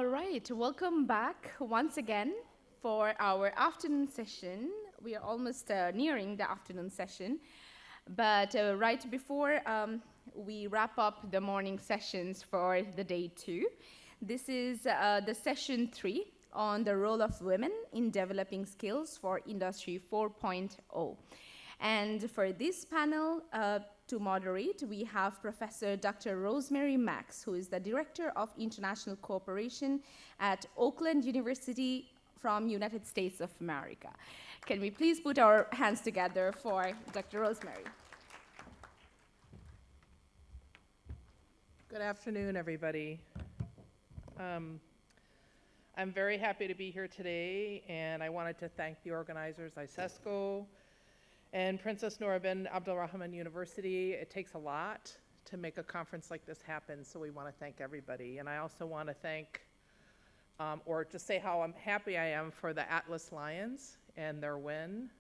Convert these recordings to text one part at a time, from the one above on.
All right, welcome back once again for our afternoon session. We are almost nearing the afternoon session, but right before we wrap up the morning sessions for the day 2, this is the session 3 on the role of women in developing skills for Industry 4.0. And for this panel to moderate, we have Professor Dr. Rosemary Max, who is the Director of International Cooperation at Oakland University from United States of America. Can we please put our hands together for Dr. Rosemary? Good afternoon, everybody. I'm very happy to be here today, and I wanted to thank the organizers, Iesesco, and Princess Nora bin Abdulrahman University. It takes a lot to make a conference like this happen, so we want to thank everybody. And I also want to thank, or just say how happy I am for the Atlas Lions and their win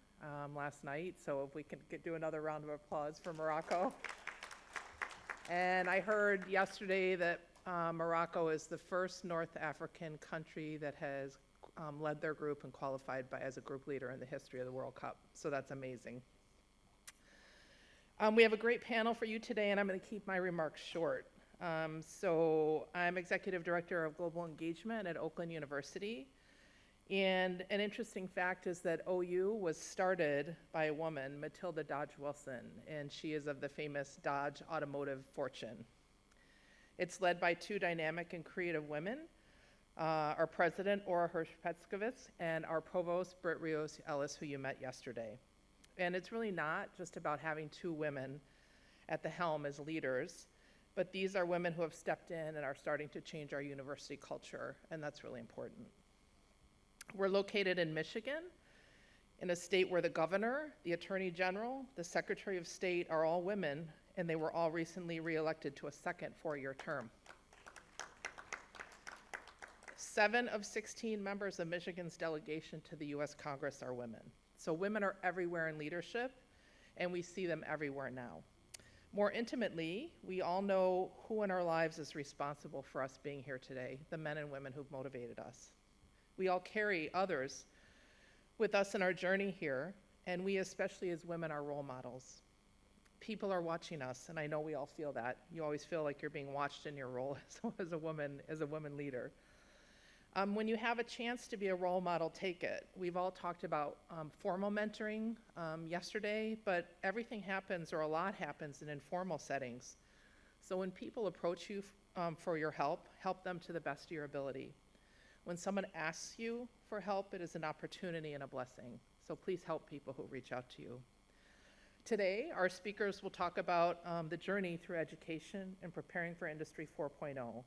last night. So if we can do another round of applause for Morocco. And I heard yesterday that Morocco is the first North African country that has led their group and qualified as a group leader in the history of the World Cup. So that's amazing. We have a great panel for you today, and I'm going to keep my remarks short. So I'm Executive Director of Global Engagement at Oakland University. And an interesting fact is that OU was started by a woman, Matilda Dodge Wilson, and she is of the famous Dodge automotive fortune. It's led by 2 dynamic and creative women, our president, Ora Hirsch-Petzkovitz, and our provost, Britt Rios-Ellis, who you met yesterday. And it's really not just about having 2 women at the helm as leaders, but these are women who have stepped in and are starting to change our university culture, and that's really important. We're located in Michigan, in a state where the governor, the attorney general, the secretary of state are all women, and they were all recently reelected to a second 4-year term. 7 of 16 members of Michigan's delegation to the US Congress are women. So women are everywhere in leadership, and we see them everywhere now. More intimately, we all know who in our lives is responsible for us being here today, the men and women who've motivated us. We all carry others with us in our journey here, and we, especially as women, are role models. People are watching us, and I know we all feel that. You always feel like you're being watched in your role as a woman leader. When you have a chance to be a role model, take it. We've all talked about formal mentoring yesterday, but everything happens, or a lot happens, in informal settings. So when people approach you for your help them to the best of your ability. When someone asks you for help, it is an opportunity and a blessing. So please help people who reach out to you. Today, our speakers will talk about the journey through education and preparing for Industry 4.0.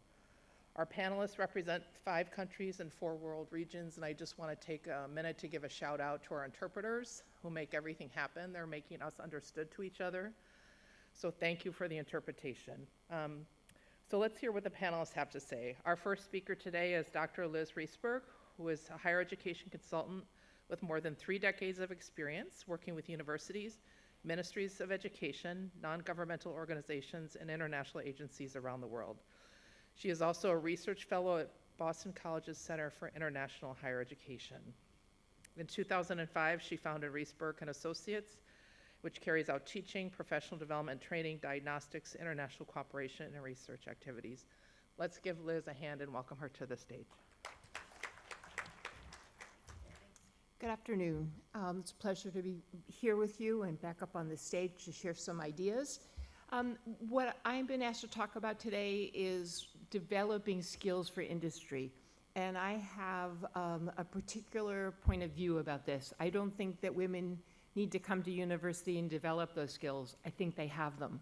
Our panelists represent 5 countries and 4 world regions, and I just want to take a minute to give a shout out to our interpreters who make everything happen. They're making us understood to each other. So thank you for the interpretation. So let's hear what the panelists have to say. Our first speaker today is Dr. Liz Riesberg, who is a higher education consultant with more than 3 decades of experience working with universities, ministries of education, non-governmental organizations, and international agencies around the world. She is also a research fellow at Boston College's Center for International Higher Education. In 2005, she founded Riesberg and Associates, which carries out teaching, professional development, training, diagnostics, international cooperation, and research activities. Let's give Liz a hand and welcome her to the stage. Good afternoon. It's a pleasure to be here with you and back up on the stage to share some ideas. What I've been asked to talk about today is developing skills for industry. And I have a particular point of view about this. I don't think that women need to come to university and develop those skills. I think they have them.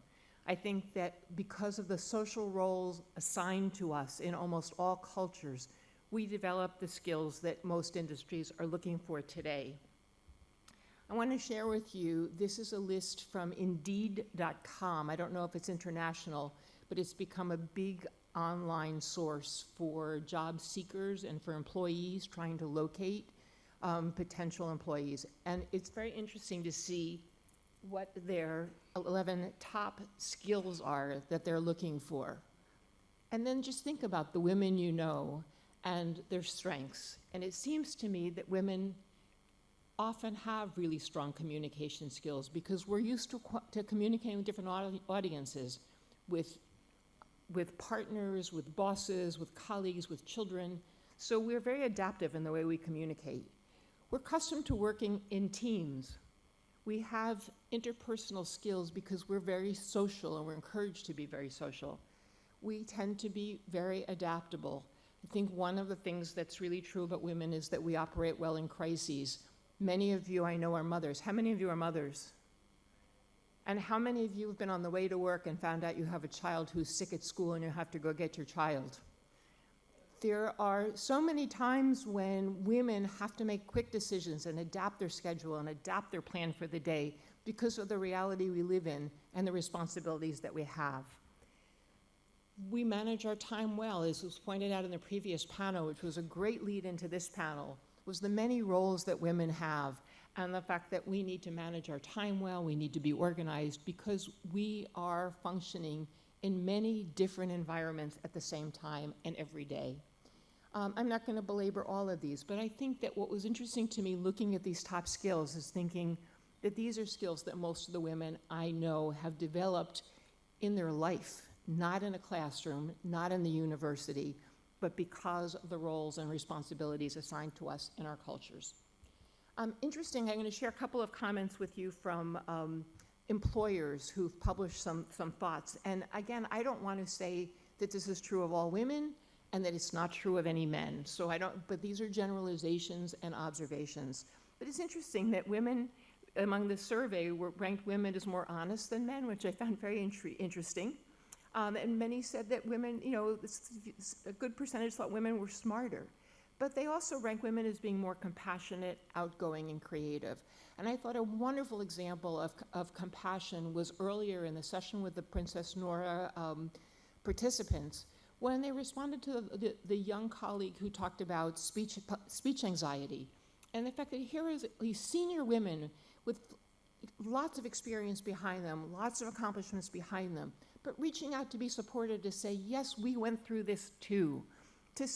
I think that because of the social roles assigned to us in almost all cultures, we develop the skills that most industries are looking for today. I want to share with you, this is a list from Indeed.com. I don't know if it's international, but it's become a big online source for job seekers and for employees trying to locate potential employees. And it's very interesting to see what their 11 top skills are that they're looking for. And then just think about the women you know and their strengths. And it seems to me that women often have really strong communication skills because we're used to communicating with different audiences, with partners, with bosses, with colleagues, with children. So we're very adaptive in the way we communicate. We're accustomed to working in teams. We have interpersonal skills because we're very social and we're encouraged to be very social. We tend to be very adaptable. I think one of the things that's really true about women is that we operate well in crises. Many of you I know are mothers. How many of you are mothers? And how many of you have been on the way to work and found out you have a child who's sick at school and you have to go get your child? There are so many times when women have to make quick decisions and adapt their schedule and adapt their plan for the day because of the reality we live in and the responsibilities that we have. We manage our time well, as was pointed out in the previous panel, which was a great lead into this panel, was the many roles that women have and the fact that we need to manage our time well, we need to be organized because we are functioning in many different environments at the same time and every day. I'm not going to belabor all of these, but I think that what was interesting to me looking at these top skills is thinking that these are skills that most of the women I know have developed in their life, not in a classroom, not in the university, but because of the roles and responsibilities assigned to us in our cultures. Interesting, I'm going to share a couple of comments with you from employers who've published some thoughts. And again, I don't want to say that this is true of all women and that it's not true of any men. But these are generalizations and observations. But it's interesting that women, among the survey, ranked women as more honest than men, which I found very interesting. And many said that women, a good percentage thought women were smarter. But they also rank women as being more compassionate, outgoing, and creative. And I thought a wonderful example of compassion was earlier in the session with the Princess Nora participants, when they responded to the young colleague who talked about speech anxiety. And the fact that here is these senior women with lots of experience behind them, lots of accomplishments behind them, but reaching out to be supported, to say, yes, we went through this too. To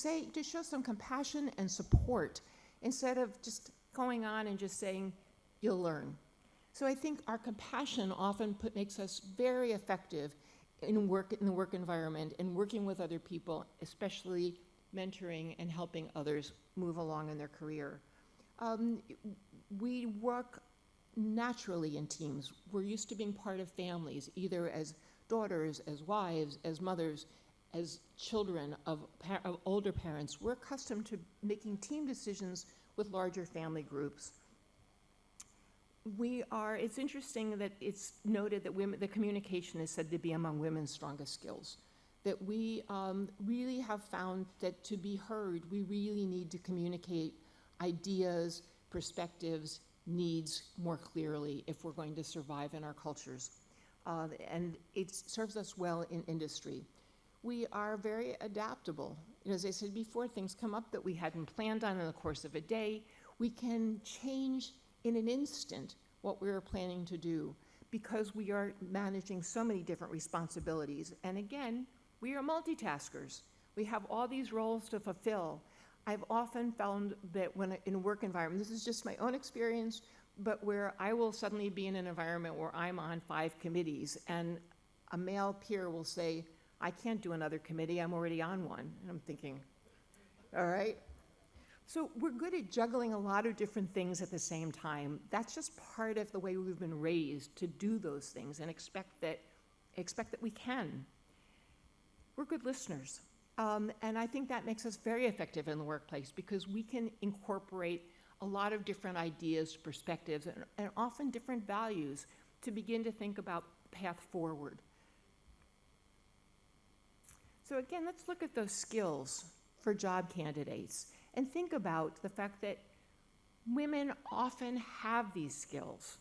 show some compassion and support instead of just going on and just saying, you'll learn. So I think our compassion often makes us very effective in the work environment and working with other people, especially mentoring and helping others move along in their career. We work naturally in teams. We're used to being part of families, either as daughters, as wives, as mothers, as children of older parents. We're accustomed to making team decisions with larger family groups. It's interesting that it's noted that the communication is said to be among women's strongest skills. That we really have found that to be heard, we really need to communicate ideas, perspectives, needs more clearly if we're going to survive in our cultures. And it serves us well in industry. We are very adaptable. As I said before, things come up that we hadn't planned on in the course of a day. We can change in an instant what we were planning to do because we are managing so many different responsibilities. And again, we are multitaskers. We have all these roles to fulfill. I've often found that when in a work environment, this is just my own experience, but where I will suddenly be in an environment where I'm on 5 committees and a male peer will say, I can't do another committee, I'm already on one. And I'm thinking, all right. So we're good at juggling a lot of different things at the same time. That's just part of the way we've been raised to do those things and expect that we can. We're good listeners. And I think that makes us very effective in the workplace because we can incorporate a lot of different ideas, perspectives, and often different values to begin to think about path forward. So again, let's look at those skills for job candidates and think about the fact that women often have these skills.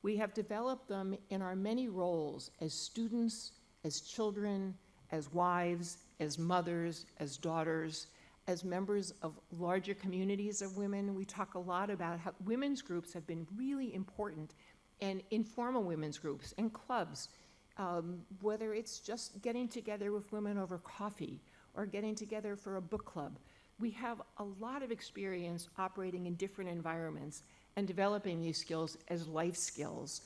We have developed them in our many roles as students, as children, as wives, as mothers, as daughters, as members of larger communities of women. We talk a lot about how women's groups have been really important, and informal women's groups and clubs, whether it's just getting together with women over coffee or getting together for a book club. We have a lot of experience operating in different environments and developing these skills as life skills,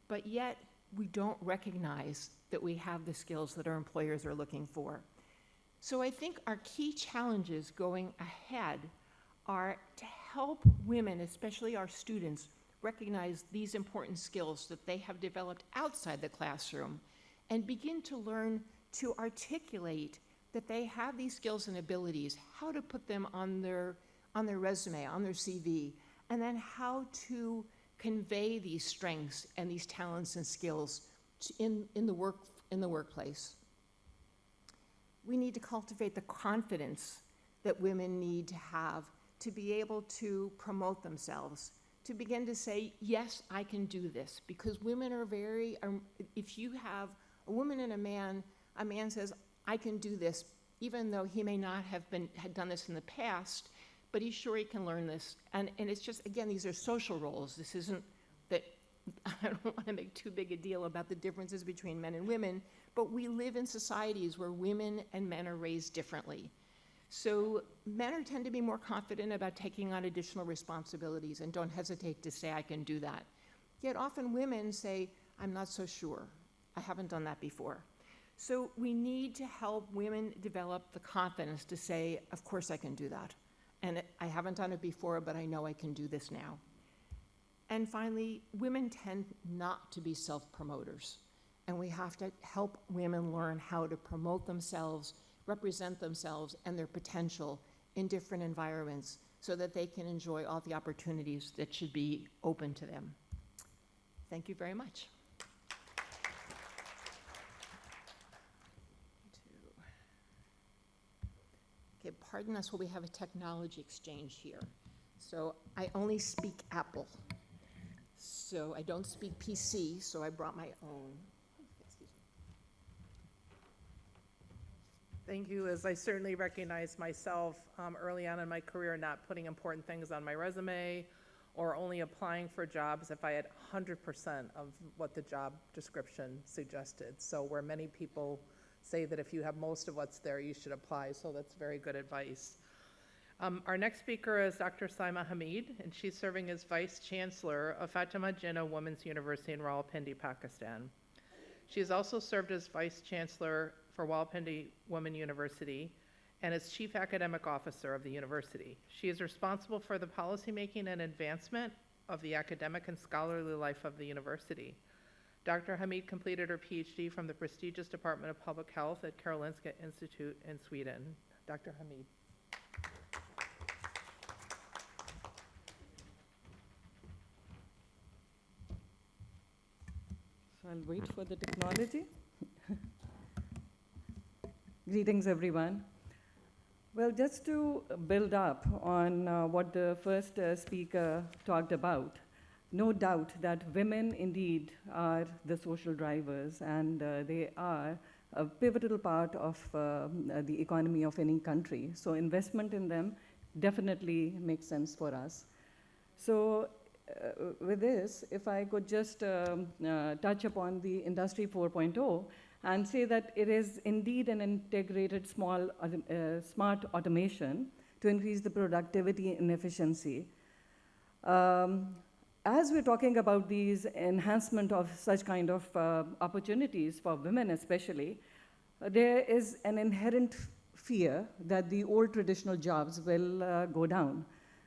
but yet we don't recognize that we have the skills that our employers are looking for. So I think our key challenges going ahead are to help women, especially our students, recognize these important skills that they have developed outside the classroom and begin to learn to articulate that they have these skills and abilities, how to put them on their resume, on their CV, and then how to convey these strengths and these talents and skills in the workplace. We need to cultivate the confidence that women need to have to be able to promote themselves, to begin to say, yes, I can do this, because women are if you have a woman and a man says, I can do this, even though he may not have had done this in the past, but he's sure he can learn this. And it's just, again, these are social roles. This isn't that, I don't want to make too big a deal about the differences between men and women, but we live in societies where women and men are raised differently. So men tend to be more confident about taking on additional responsibilities and don't hesitate to say, I can do that. Yet often women say, I'm not so sure. I haven't done that before. So we need to help women develop the confidence to say, of course I can do that. And I haven't done it before, but I know I can do this now. And finally, women tend not to be self-promoters. And we have to help women learn how to promote themselves, represent themselves and their potential in different environments so that they can enjoy all the opportunities that should be open to them. Thank you very much. Okay, pardon us while we have a technology exchange here. So I only speak Apple. So I don't speak PC, so I brought my own. Thank you, Liz. I certainly recognize myself early on in my career not putting important things on my resume or only applying for jobs if I had 100% of what the job description suggested. So where many people say that if you have most of what's there, you should apply. So that's very good advice. Our next speaker is Dr. Saima Hamid, and she's serving as Vice Chancellor of Fatima Jinnah Women's University in Rawalpindi, Pakistan. She has also served as Vice Chancellor for Rawalpindi Women University and as Chief Academic Officer of the university. She is responsible for the policymaking and advancement of the academic and scholarly life of the university. Dr. Hamid completed her PhD from the prestigious Department of Public Health at Karolinska Institute in Sweden. Dr. Hamid. So I'll wait for the technology. Greetings, everyone. Well, just to build up on what the first speaker talked about, no doubt that women indeed are the social drivers, and they are a pivotal part of the economy of any country. So investment in them definitely makes sense for us. So with this, if I could just touch upon the Industry 4.0 and say that it is indeed an integrated smart automation to increase the productivity and efficiency. As we're talking about these enhancement of such kind of opportunities for women especially, there is an inherent fear that the old traditional jobs will go down.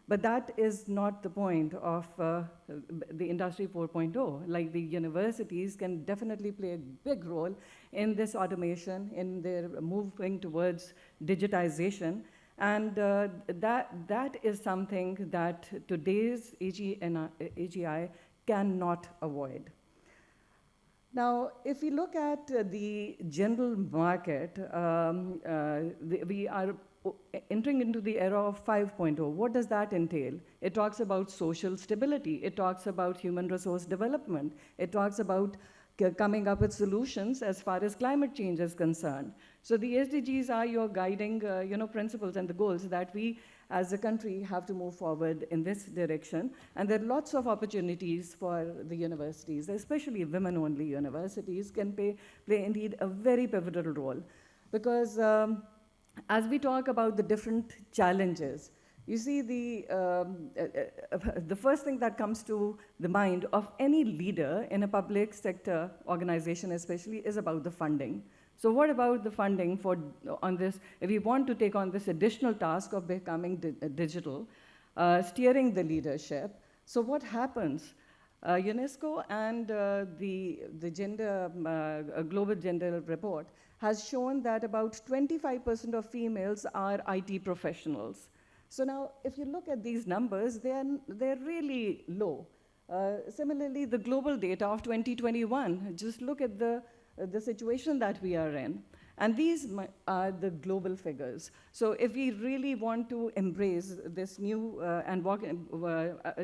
But that is not the point of the Industry 4.0. Like the universities can definitely play a big role in this automation, in their moving towards digitization. And that is something that today's AGI cannot avoid. Now, if we look at the general market, we are entering into the era of 5.0. What does that entail? It talks about social stability. It talks about human resource development. It talks about coming up with solutions as far as climate change is concerned. So the SDGs are your guiding principles and the goals that we as a country have to move forward in this direction. And there are lots of opportunities for the universities, especially women-only universities can play indeed a very pivotal role. Because as we talk about the different challenges, you see the first thing that comes to the mind of any leader in a public sector organization especially is about the funding. So what about the funding on this, if we want to take on this additional task of becoming digital, steering the leadership? So what happens? UNESCO and the Global Gender Report has shown that about 25% of females are IT professionals. So now, if you look at these numbers, they're really low. Similarly, the global data of 2021, just look at the situation that we are in. And these are the global figures. So if we really want to embrace this new and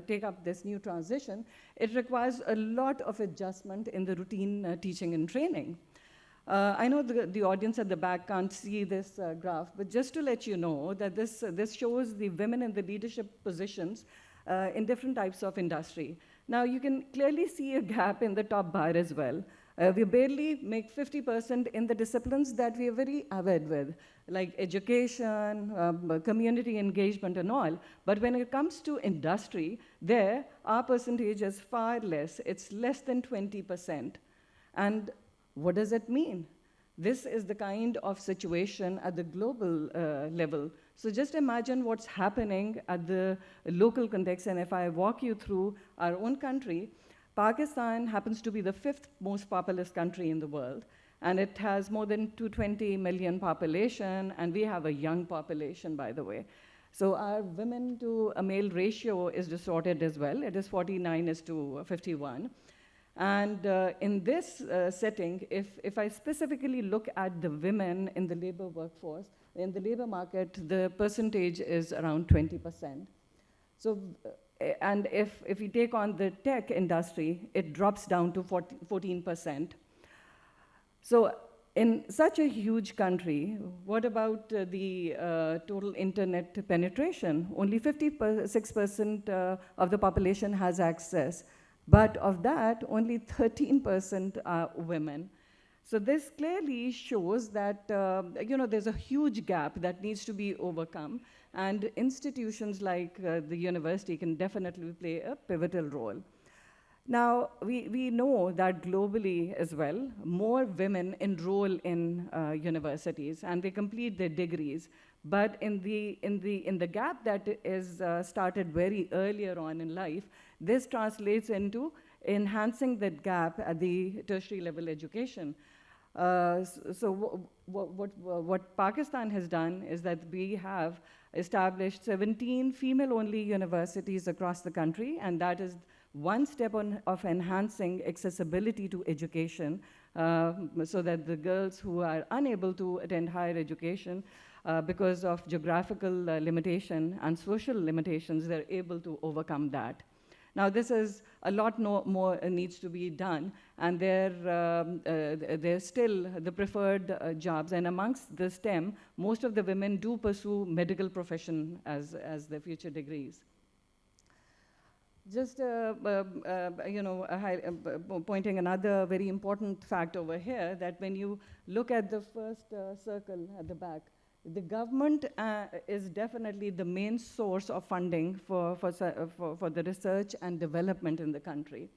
take up this new transition, it requires a lot of adjustment in the routine teaching and training. I know the audience at the back can't see this graph, but just to let you know that this shows the women in the leadership positions in different types of industry. Now, you can clearly see a gap in the top bar as well. We barely make 50% in the disciplines that we are very avid with, like education, community engagement and all. But when it comes to industry, there, our percentage is far less. It's less than 20%. And what does it mean? This is the kind of situation at the global level. So just imagine what's happening at the local context, and if I walk you through our own country, Pakistan happens to be the 5th most populous country in the world, and it has more than 220 million population, and we have a young population, by the way. So our women to a male ratio is distorted as well. It is 49:51. And in this setting, if I specifically look at the women in the labor workforce, in the labor market, the percentage is around 20%. So, and if we take on the tech industry, it drops down to 14%. So in such a huge country, what about the total internet penetration? Only 56% of the population has access. But of that, only 13% are women. So this clearly shows that there's a huge gap that needs to be overcome, and institutions like the university can definitely play a pivotal role. Now, we know that globally as well, more women enroll in universities and they complete their degrees. But in the gap that is started very earlier on in life, this translates into enhancing that gap at the tertiary level education. So what Pakistan has done is that we have established 17 female-only universities across the country, and that is one step of enhancing accessibility to education so that the girls who are unable to attend higher education because of geographical limitation and social limitations, they're able to overcome that. Now, this is a lot more needs to be done, and they're still the preferred jobs. And amongst the STEM, most of the women do pursue medical profession as their future degrees. Just pointing another very important fact over here, that when you look at the first circle at the back, the government is definitely the main source of funding for the research and development in the country.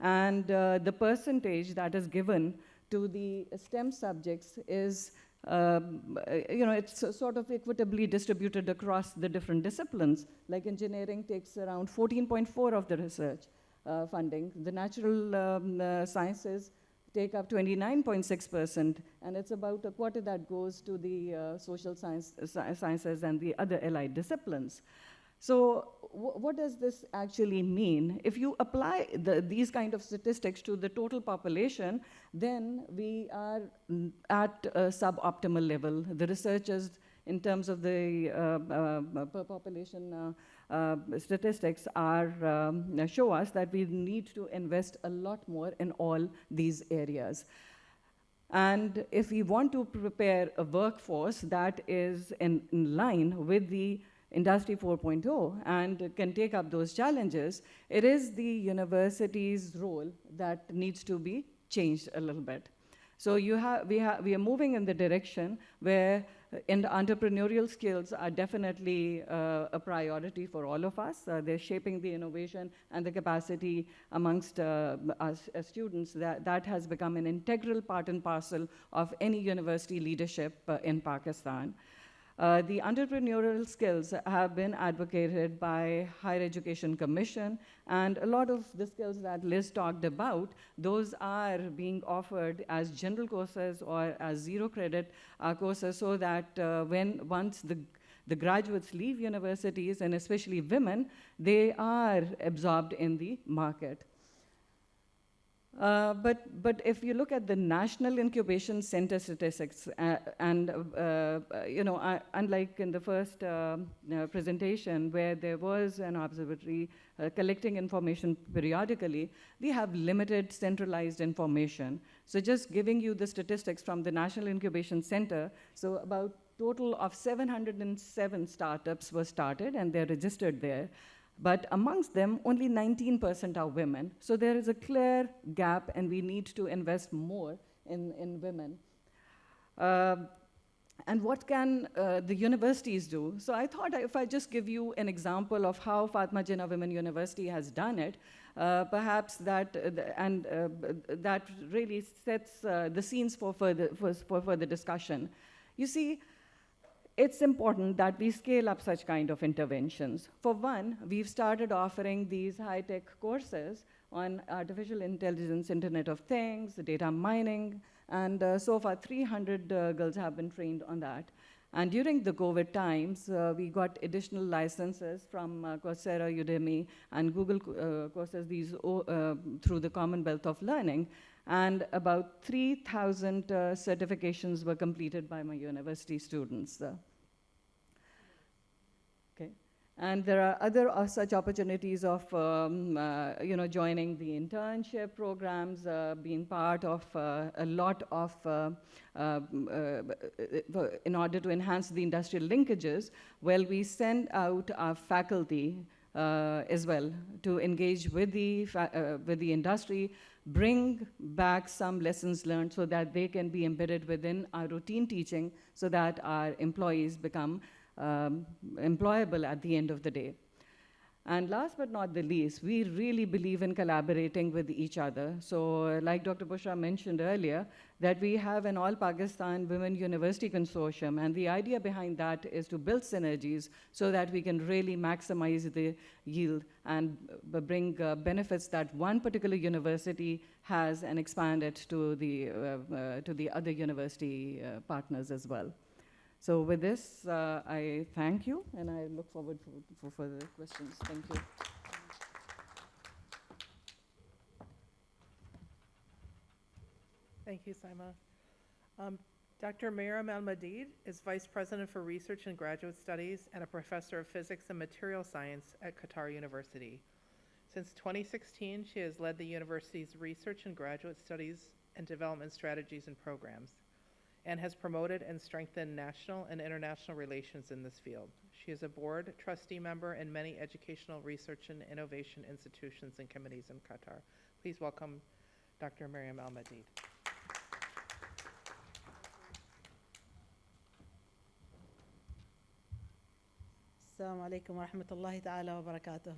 And the percentage that is given to the STEM subjects is, it's sort of equitably distributed across the different disciplines. Like engineering takes around 14.4% of the research funding. The natural sciences take up 29.6%, and it's about a quarter that goes to the social sciences and the other allied disciplines. So what does this actually mean? If you apply these kind of statistics to the total population, then we are at a suboptimal level. The researchers, in terms of the per population statistics, show us that we need to invest a lot more in all these areas. And if we want to prepare a workforce that is in line with the Industry 4.0 and can take up those challenges, it is the university's role that needs to be changed a little bit. So we are moving in the direction where And entrepreneurial skills are definitely a priority for all of us. They're shaping the innovation and the capacity amongst us as students. That has become an integral part and parcel of any university leadership in Pakistan. The entrepreneurial skills have been advocated by Higher Education Commission, and a lot of the skills that Liz talked about, those are being offered as general courses or as zero credit courses, so that once the graduates leave universities, and especially women, they are absorbed in the market. But if you look at the National Incubation Center statistics, unlike in the first presentation where there was an observatory collecting information periodically, we have limited centralized information. So just giving you the statistics from the National Incubation Center, so about total of 707 startups were started and they're registered there. But amongst them, only 19% are women. So there is a clear gap, and we need to invest more in women. And what can the universities do? So I thought if I just give you an example of how Fatima Jinnah Women University has done it, perhaps that, that really sets the scenes for further discussion. You see, it's important that we scale up such kind of interventions. For one, we've started offering these high-tech courses on artificial intelligence, Internet of Things, data mining, and so far 300 girls have been trained on that. And during the COVID times, we got additional licenses from Coursera, Udemy, and Google courses, these through the Commonwealth of Learning. And about 3,000 certifications were completed by my university students. Okay. And there are other such opportunities of joining the internship programs, being part of a lot of, in order to enhance the industrial linkages, well, we send out our faculty as well to engage with the industry, bring back some lessons learned so that they can be embedded within our routine teaching so that our employees become employable at the end of the day. And last but not the least, we really believe in collaborating with each other. So like Dr. Bushra mentioned earlier, that we have an All-Pakistan Women University Consortium, and the idea behind that is to build synergies so that we can really maximize the yield and bring benefits that one particular university has and expand it to the other university partners as well. So with this, I thank you, and I look forward for further questions. Thank you. Thank you, Saima. Dr. Meriem Al-Madid is Vice President for Research and Graduate Studies and a Professor of Physics and Material Science at Qatar University. Since 2016, she has led the university's research and graduate studies and development strategies and programs, and has promoted and strengthened national and international relations in this field. She is a board trustee member in many educational research and innovation institutions and committees in Qatar. Please welcome Dr. Meriem Al-Madid. Assalamu alaikum wa rahmatullahi ta'ala wa barakatuh.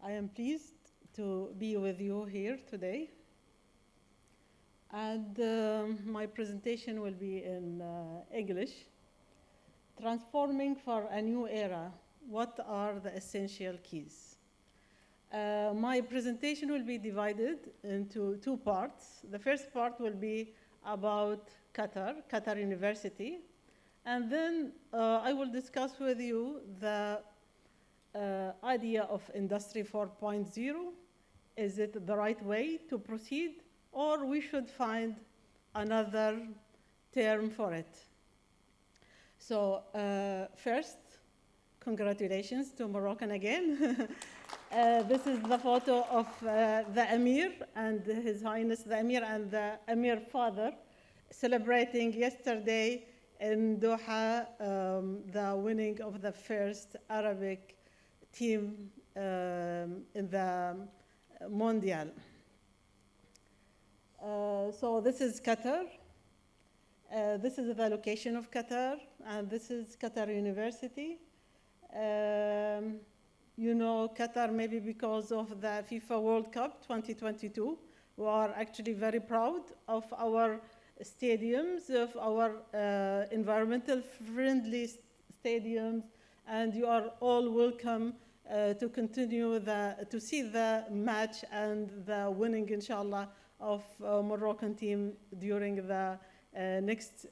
I am pleased to be with you here today. And my presentation will be in English. Transforming for a new era, what are the essential keys? My presentation will be divided into two parts. The first part will be about Qatar University. And then I will discuss with you the idea of Industry 4.0. Is it the right way to proceed? Or we should find another term for it. So first, congratulations to Moroccan again. This is the photo of the Emir and His Highness the Emir and the Emir father celebrating yesterday in Doha the winning of the first Arabic team in the Mondial. So this is Qatar. This is the location of Qatar, and this is Qatar University. You know Qatar maybe because of the FIFA World Cup 2022. We are actually very proud of our stadiums, of our environmental friendly stadiums, and you are all welcome to continue to see the match and the winning, inshallah, of Moroccan team during the next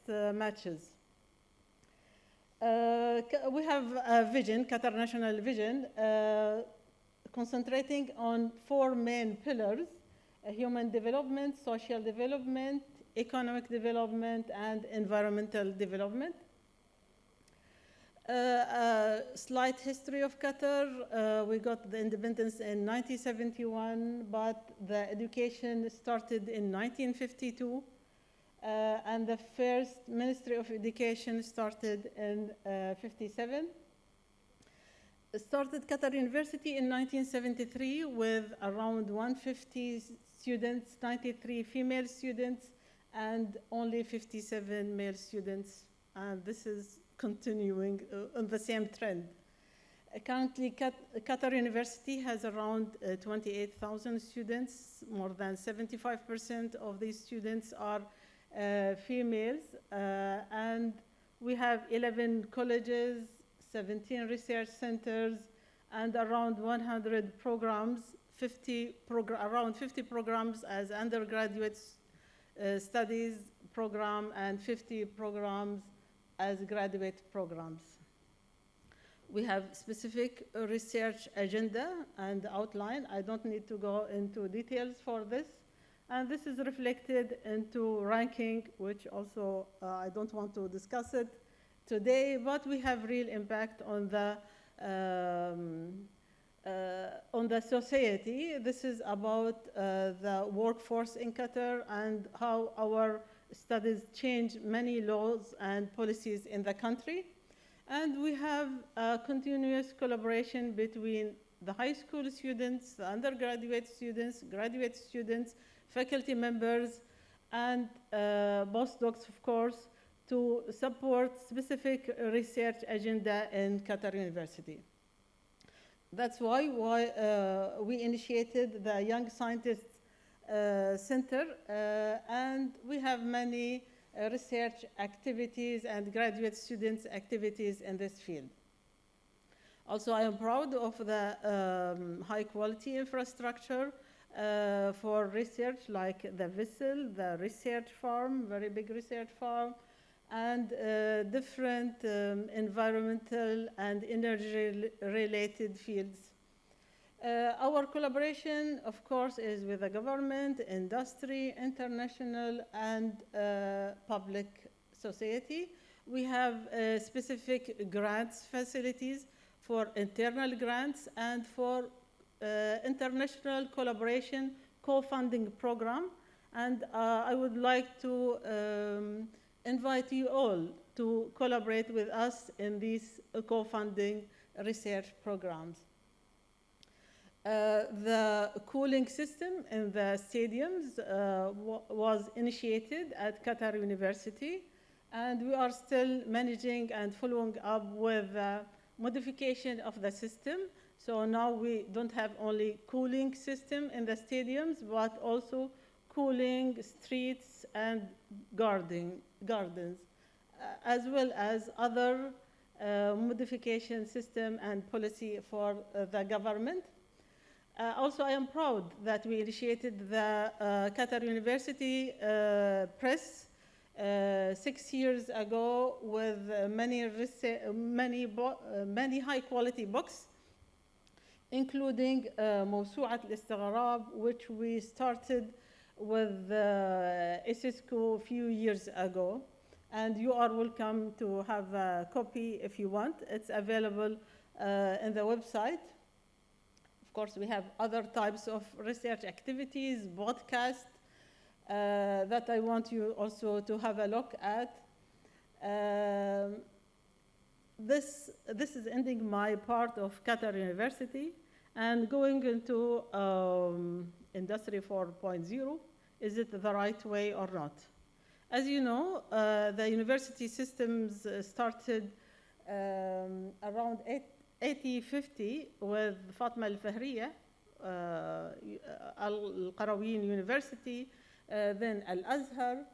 matches. We have a vision, Qatar National Vision, concentrating on 4 main pillars: human development, social development, economic development, and environmental development. Slight history of Qatar. We got the independence in 1971, but the education started in 1952. And the first Ministry of Education started in 57. Started Qatar University in 1973 with around 150 students, 93 female students, and only 57 male students. And this is continuing on the same trend. Currently, Qatar University has around 28,000 students. More than 75% of these students are females, and we have 11 colleges, 17 research centers, and around 100 programs, around 50 programs as undergraduate studies program, and 50 programs as graduate programs. We have specific research agenda and outline. I don't need to go into details for this. And this is reflected into ranking, which also I don't want to discuss it today, but we have real impact on the society. This is about the workforce in Qatar and how our studies change many laws and policies in the country. And we have a continuous collaboration between the high school students, the undergraduate students, graduate students, faculty members, and postdocs, of course, to support specific research agenda in Qatar University. That's why we initiated the Young Scientists Center, and we have many research activities and graduate students activities in this field. Also, I am proud of the high quality infrastructure for research, like the vessel, the research farm, very big research farm, and different environmental and energy-related fields. Our collaboration, of course, is with the government, industry, international, and public society. We have specific grants facilities for internal grants and for international collaboration co-funding program. And I would like to invite you all to collaborate with us in these co-funding research programs. The cooling system in the stadiums was initiated at Qatar University, and we are still managing and following up with the modification of the system. So now we don't have only cooling system in the stadiums, but also cooling streets and gardens, as well as other modification system and policy for the government. Also, I am proud that we initiated the Qatar University Press 6 years ago with many high-quality books, including موسوعة الاستغراب, which we started with إيسيسكو a few years ago. And you are welcome to have a copy if you want. It's available in the website. Of course, we have other types of research activities, podcasts, that I want you also to have a look at. This is ending my part of Qatar University and going into Industry 4.0. Is it the right way or not? As you know, the university systems started around 1850 with Fatma al-Fahriya, Al-Qarawiyyin University, then Al-Azhar,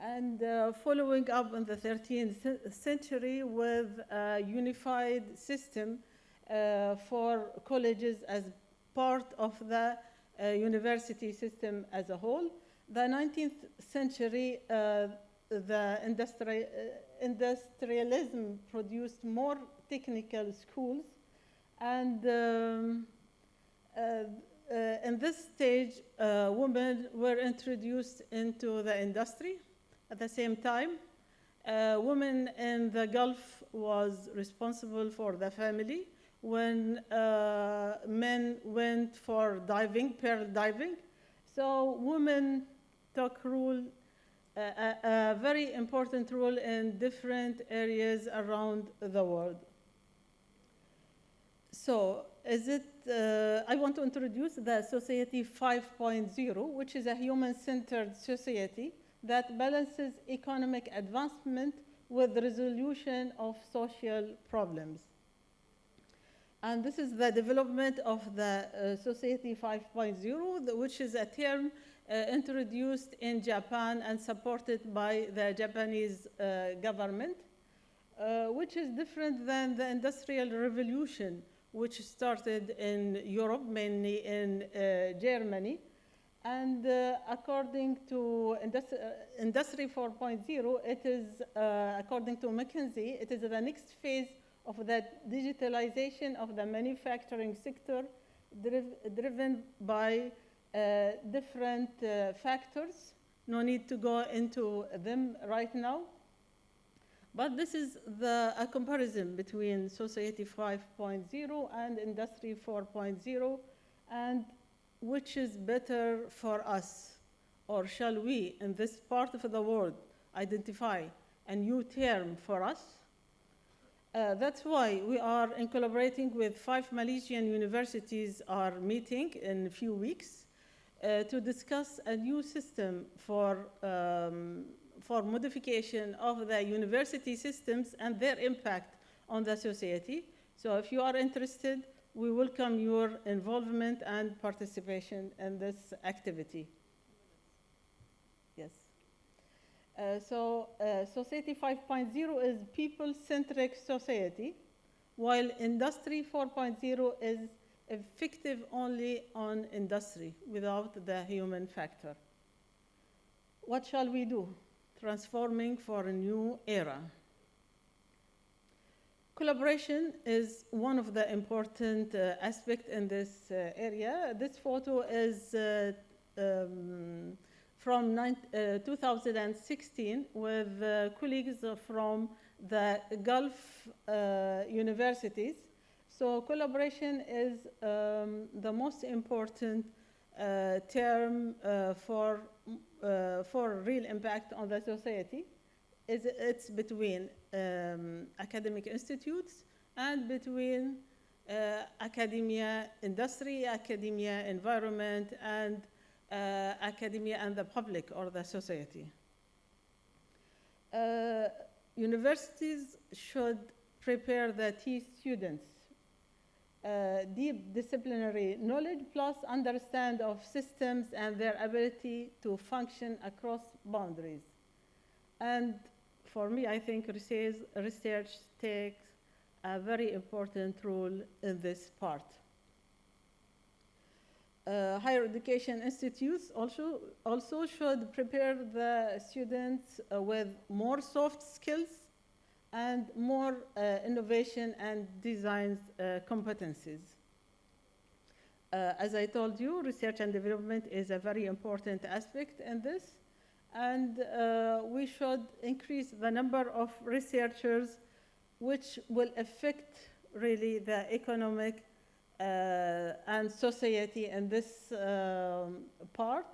and following up in the 13th century with a unified system for colleges as part of the university system as a whole. The 19th century, the industrialism produced more technical schools, and in this stage, women were introduced into the industry. At the same time, women in the Gulf was responsible for the family when men went for diving, pearl diving. So women took a very important role in different areas around the world. So I want to introduce the Society 5.0, which is a human-centered society that balances economic advancement with the resolution of social problems. And this is the development of the Society 5.0, which is a term introduced in Japan and supported by the Japanese government, which is different than the Industrial Revolution, which started in Europe, mainly in Germany. And according to Industry 4.0, it is, according to McKinsey, it is the next phase of the digitalization of the manufacturing sector, driven by different factors. No need to go into them right now. But this is a comparison between Society 5.0 and Industry 4.0, and which is better for us? Or shall we, in this part of the world, identify a new term for us? That's why we are collaborating with 5 Malaysian universities are meeting in a few weeks to discuss a new system for modification of the university systems and their impact on the society. So if you are interested, we welcome your involvement and participation in this activity. Yes. Society 5.0 is people-centric society, while Industry 4.0 is effective only on industry without the human factor. What shall we do? Transforming for a new era. Collaboration is one of the important aspects in this area. This photo is from 2016 with colleagues from the Gulf universities. So collaboration is the most important term for real impact on the society. It's between academic institutes and between academia, industry, academia, environment, and academia and the public or the society. Universities should prepare the students deep disciplinary knowledge plus understand of systems and their ability to function across boundaries. And for me, I think research takes a very important role in this part. Higher education institutes also should prepare the students with more soft skills and more innovation and design competencies. As I told you, research and development is a very important aspect in this, and we should increase the number of researchers which will affect really the economic and society in this part.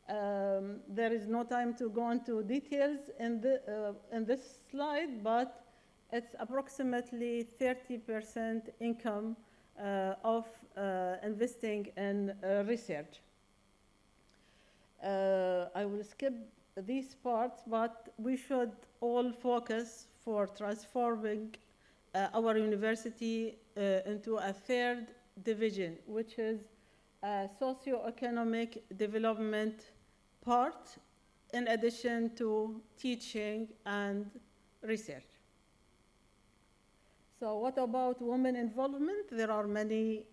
There is no time to go into details in this slide, but it's approximately 30% income of investing in research. I will skip these parts, but we should all focus for transforming our university into a third division, which is a socioeconomic development part, in addition to teaching and research. So what about women involvement? There are many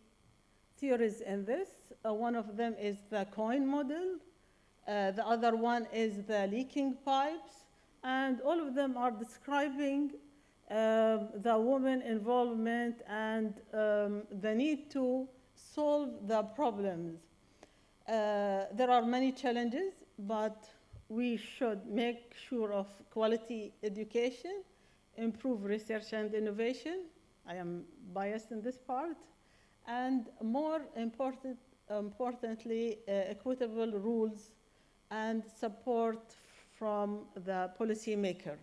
theories in this. One of them is the coin model. The other one is the leaking pipes. And all of them are describing the women involvement and the need to solve the problems. There are many challenges, but we should make sure of quality education, improve research and innovation. I am biased in this part. And more importantly, equitable rules and support from the policymaker.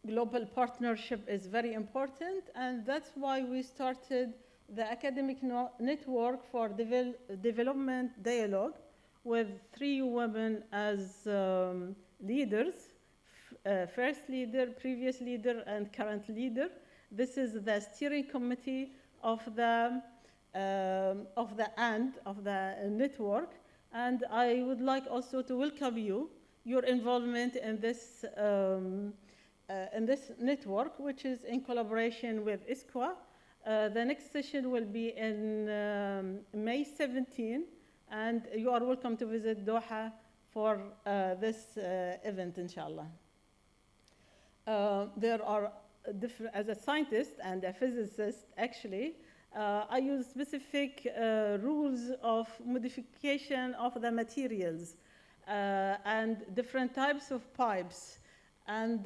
Global partnership is very important, and that's why we started the academic network for development dialogue with 3 women as leaders, first leader, previous leader, and current leader. This is the steering committee of the network, and I would like also to welcome your involvement in this network, which is in collaboration with ISKWA. The next session will be in May 17, and you are welcome to visit Doha for this event, inshallah. There are different, as a scientist and a physicist, actually, I use specific rules of modification of the materials and different types of pipes. And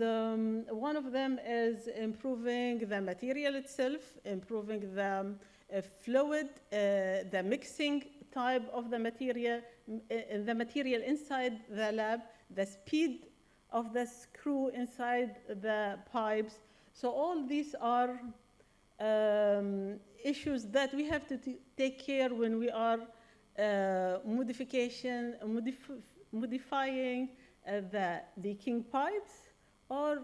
one of them is improving the material itself, improving the fluid, the mixing type of the material inside the lab, the speed of the screw inside the pipes. So all these are issues that we have to take care when we are modifying the leaking pipes or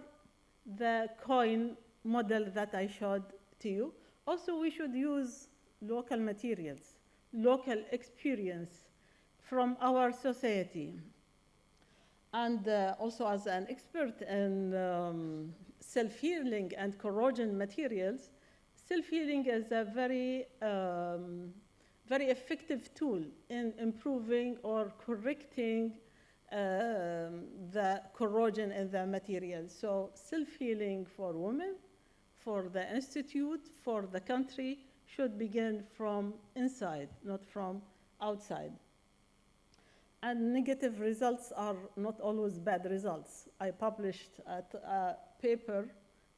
the coin model that I showed to you. Also, we should use local materials, local experience from our society. And also, as an expert in self-healing and corrosion materials, self-healing is a very effective tool in improving or correcting the corrosion in the material. So self-healing for women, for the institute, for the country, should begin from inside, not from outside. And negative results are not always bad results. I published a paper,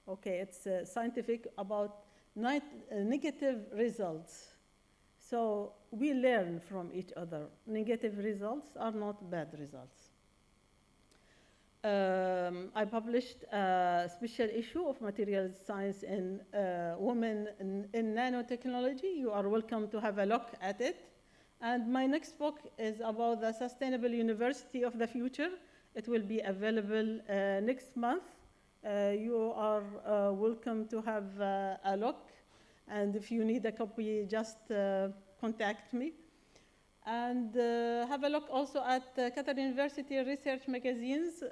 okay, it's scientific, about negative results. So we learn from each other. Negative results are not bad results. I published a special issue of materials science in women in nanotechnology. You are welcome to have a look at it. And my next book is about the sustainable university of the future. It will be available next month. You are welcome to have a look. And if you need a copy, just contact me. And have a look also at Qatar University research magazines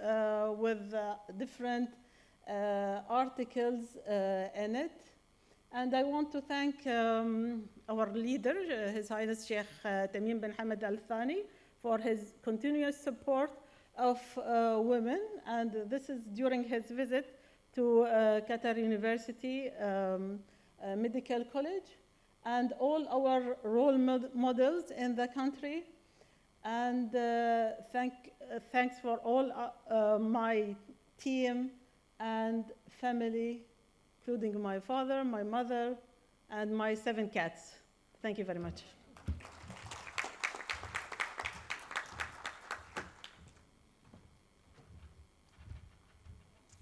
with different articles in it. And I want to thank our leader, His Highness Sheikh Tamim bin Hamad Al Thani, for his continuous support of women. And this is during his visit to Qatar University Medical College, and all our role models in the country. And thanks for all my team and family, including my father, my mother, and my 7 cats. Thank you very much.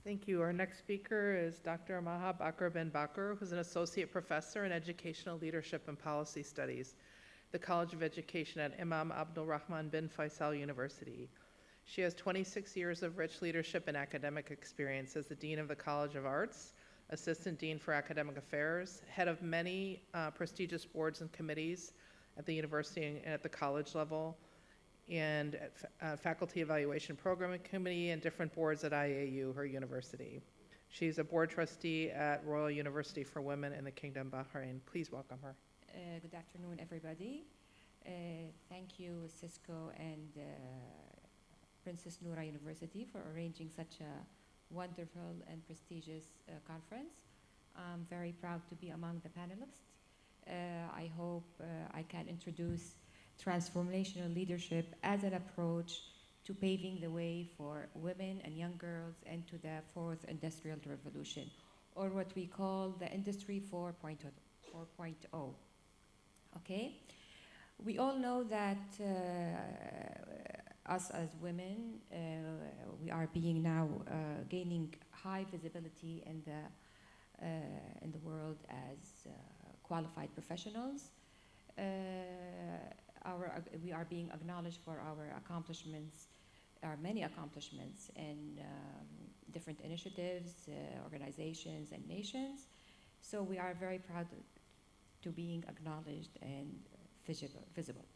Thank you. Our next speaker is Dr. Maha Bakr bin Bakr, who's an associate professor in educational leadership and policy studies. the College of Education at Imam Abdul Rahman bin Faisal University. She has 26 years of rich leadership and academic experience as the Dean of the College of Arts, Assistant Dean for Academic Affairs, head of many prestigious boards and committees at the university and at the college level, and at Faculty Evaluation Programming Committee and different boards at IAU, her university. She's a board trustee at Royal University for Women in the Kingdom of Bahrain. Please welcome her. Good afternoon, everybody. Thank you, Cisco and Princess Nora University for arranging such a wonderful and prestigious conference. I'm very proud to be among the panelists. I hope I can introduce transformational leadership as an approach to paving the way for women and young girls and to the fourth industrial revolution, or what we call the Industry 4.0. Okay? We all know that us as women, we are being now gaining high visibility in the world as qualified professionals. We are being acknowledged for our accomplishments, our many accomplishments in different initiatives, organizations, and nations. So we are very proud to being acknowledged and visible.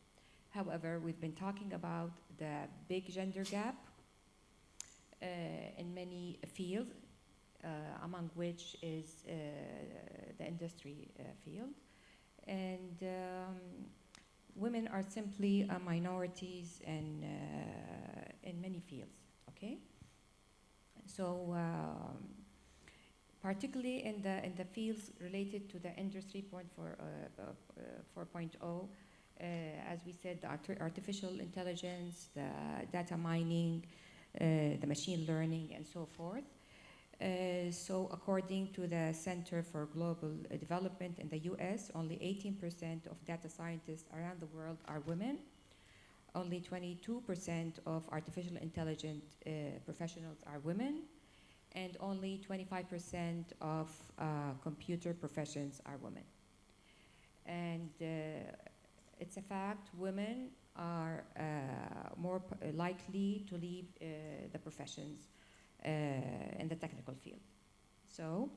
However, we've been talking about the big gender gap in many fields, among which is the industry field. And women are simply minorities in many fields, okay? So particularly in the fields related to the Industry 4.0, as we said, the artificial intelligence, the data mining, the machine learning, and so forth. So according to the Center for Global Development in the US, only 18% of data scientists around the world are women. Only 22% of artificial intelligence professionals are women. And only 25% of computer professions are women. And it's a fact, women are more likely to leave the professions in the technical field. So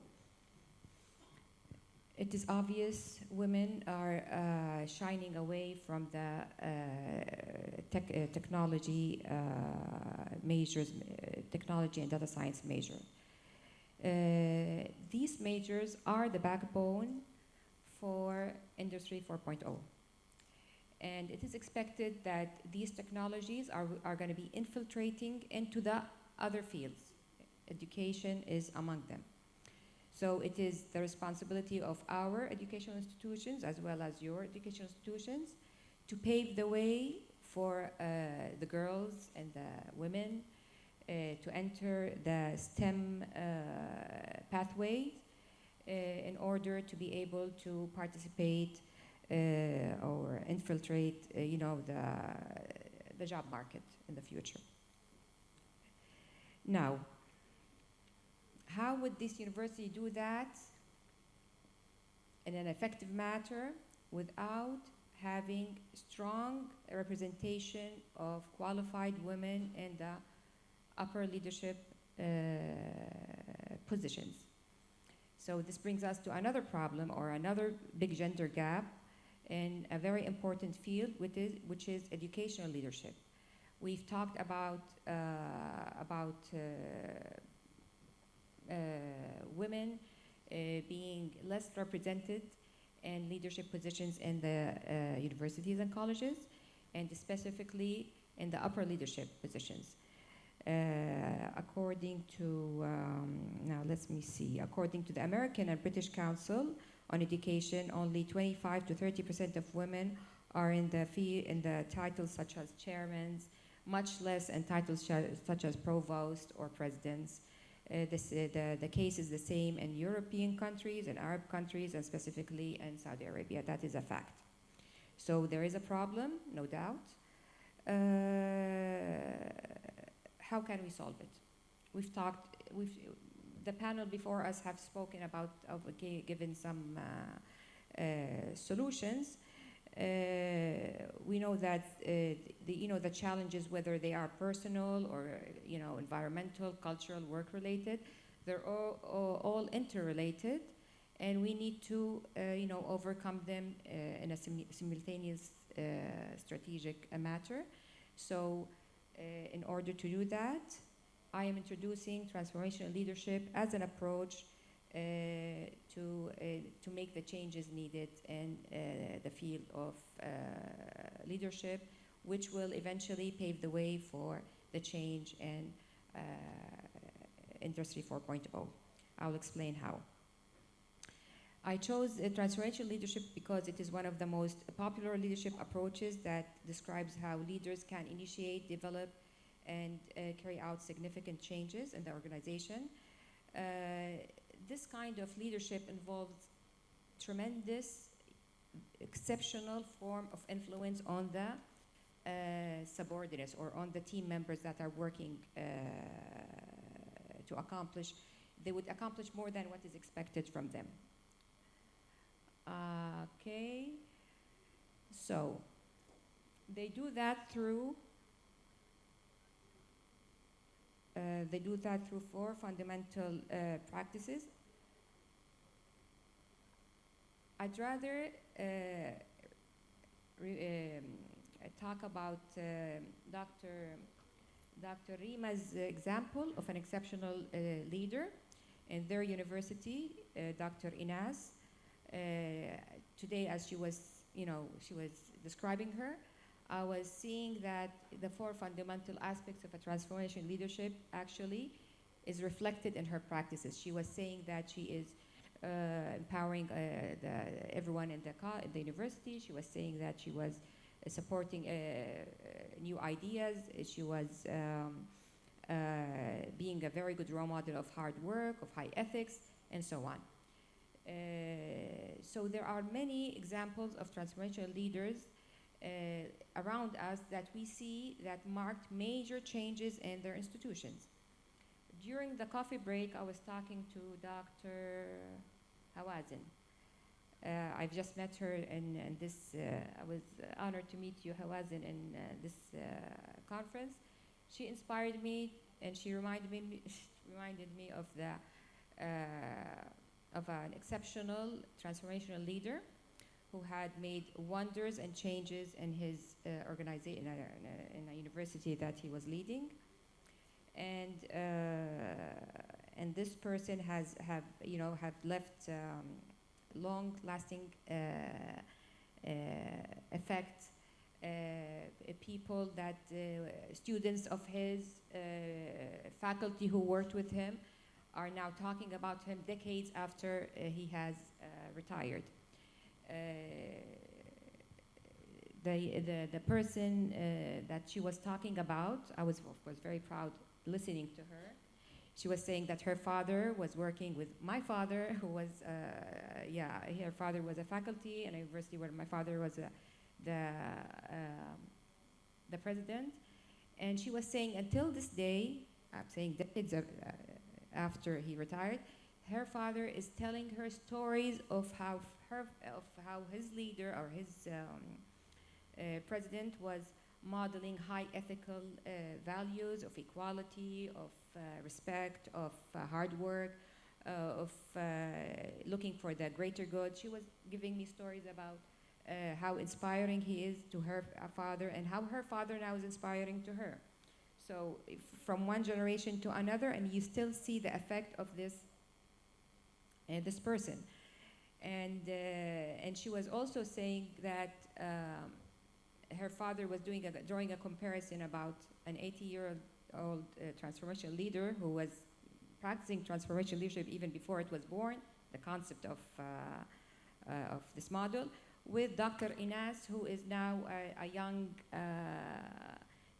it is obvious women are shining away from the technology majors, technology and data science major. These majors are the backbone for Industry 4.0. And it is expected that these technologies are going to be infiltrating into the other fields. Education is among them. So it is the responsibility of our educational institutions, as well as your educational institutions, to pave the way for the girls and the women to enter the STEM pathway in order to be able to participate or infiltrate, the job market in the future. Now, how would this university do that in an effective manner without having strong representation of qualified women in the upper leadership positions? So this brings us to another problem or another big gender gap in a very important field, which is educational leadership. We've talked about women being less represented in leadership positions in the universities and colleges, and specifically in the upper leadership positions. According to, according to the American and British Council on Education, only 25 to 30% of women are in the titles such as chairmen, much less in titles such as provost or presidents. The case is the same in European countries, in Arab countries, and specifically in Saudi Arabia. That is a fact. So there is a problem, no doubt. How can we solve it? The panel before us have spoken about, given some solutions. We know that the challenges, whether they are personal or environmental, cultural, work-related, they're all interrelated, and we need to overcome them in a simultaneous strategic matter. So in order to do that, I am introducing transformational leadership as an approach to make the changes needed in the field of leadership, which will eventually pave the way for the change in Industry 4.0. I'll explain how. I chose transformational leadership because it is one of the most popular leadership approaches that describes how leaders can initiate, develop, and carry out significant changes in the organization. This kind of leadership involves tremendous, exceptional form of influence on the subordinates or on the team members that are working to accomplish. They would accomplish more than what is expected from them. Okay, so they do that through 4 fundamental practices. I'd rather talk about Dr. Rima's example of an exceptional leader in their university, Dr. Inas. Today, as she was describing her, I was seeing that the 4 fundamental aspects of a transformation leadership actually is reflected in her practices. She was saying that she is empowering everyone in the university. She was saying that she was supporting new ideas. She was being a very good role model of hard work, of high ethics, and so on. So there are many examples of transformational leaders around us that we see that marked major changes in their institutions. During the coffee break, I was talking to Dr. Hawazin. I've just met her in this, I was honored to meet you, Hawazin, in this conference. She inspired me, and she reminded me of an exceptional transformational leader who had made wonders and changes in his organization, in a university that he was leading. And this person have left long-lasting effect. People that students of his, faculty who worked with him, are now talking about him decades after he has retired. The person that she was talking about, I was of course very proud listening to her. She was saying that her father was working with my father, who was, her father was a faculty in a university where my father was the president. And she was saying until this day, I'm saying decades after he retired, her father is telling her stories of how his leader or his president was modeling high ethical values of equality, of respect, of hard work, of looking for the greater good. She was giving me stories about how inspiring he is to her father, and how her father now is inspiring to her. So from one generation to another, and you still see the effect of this person. And she was also saying that her father was drawing a comparison about an 80-year-old transformational leader who was practicing transformational leadership even before it was born, the concept of this model, with Dr. Inas, who is now a young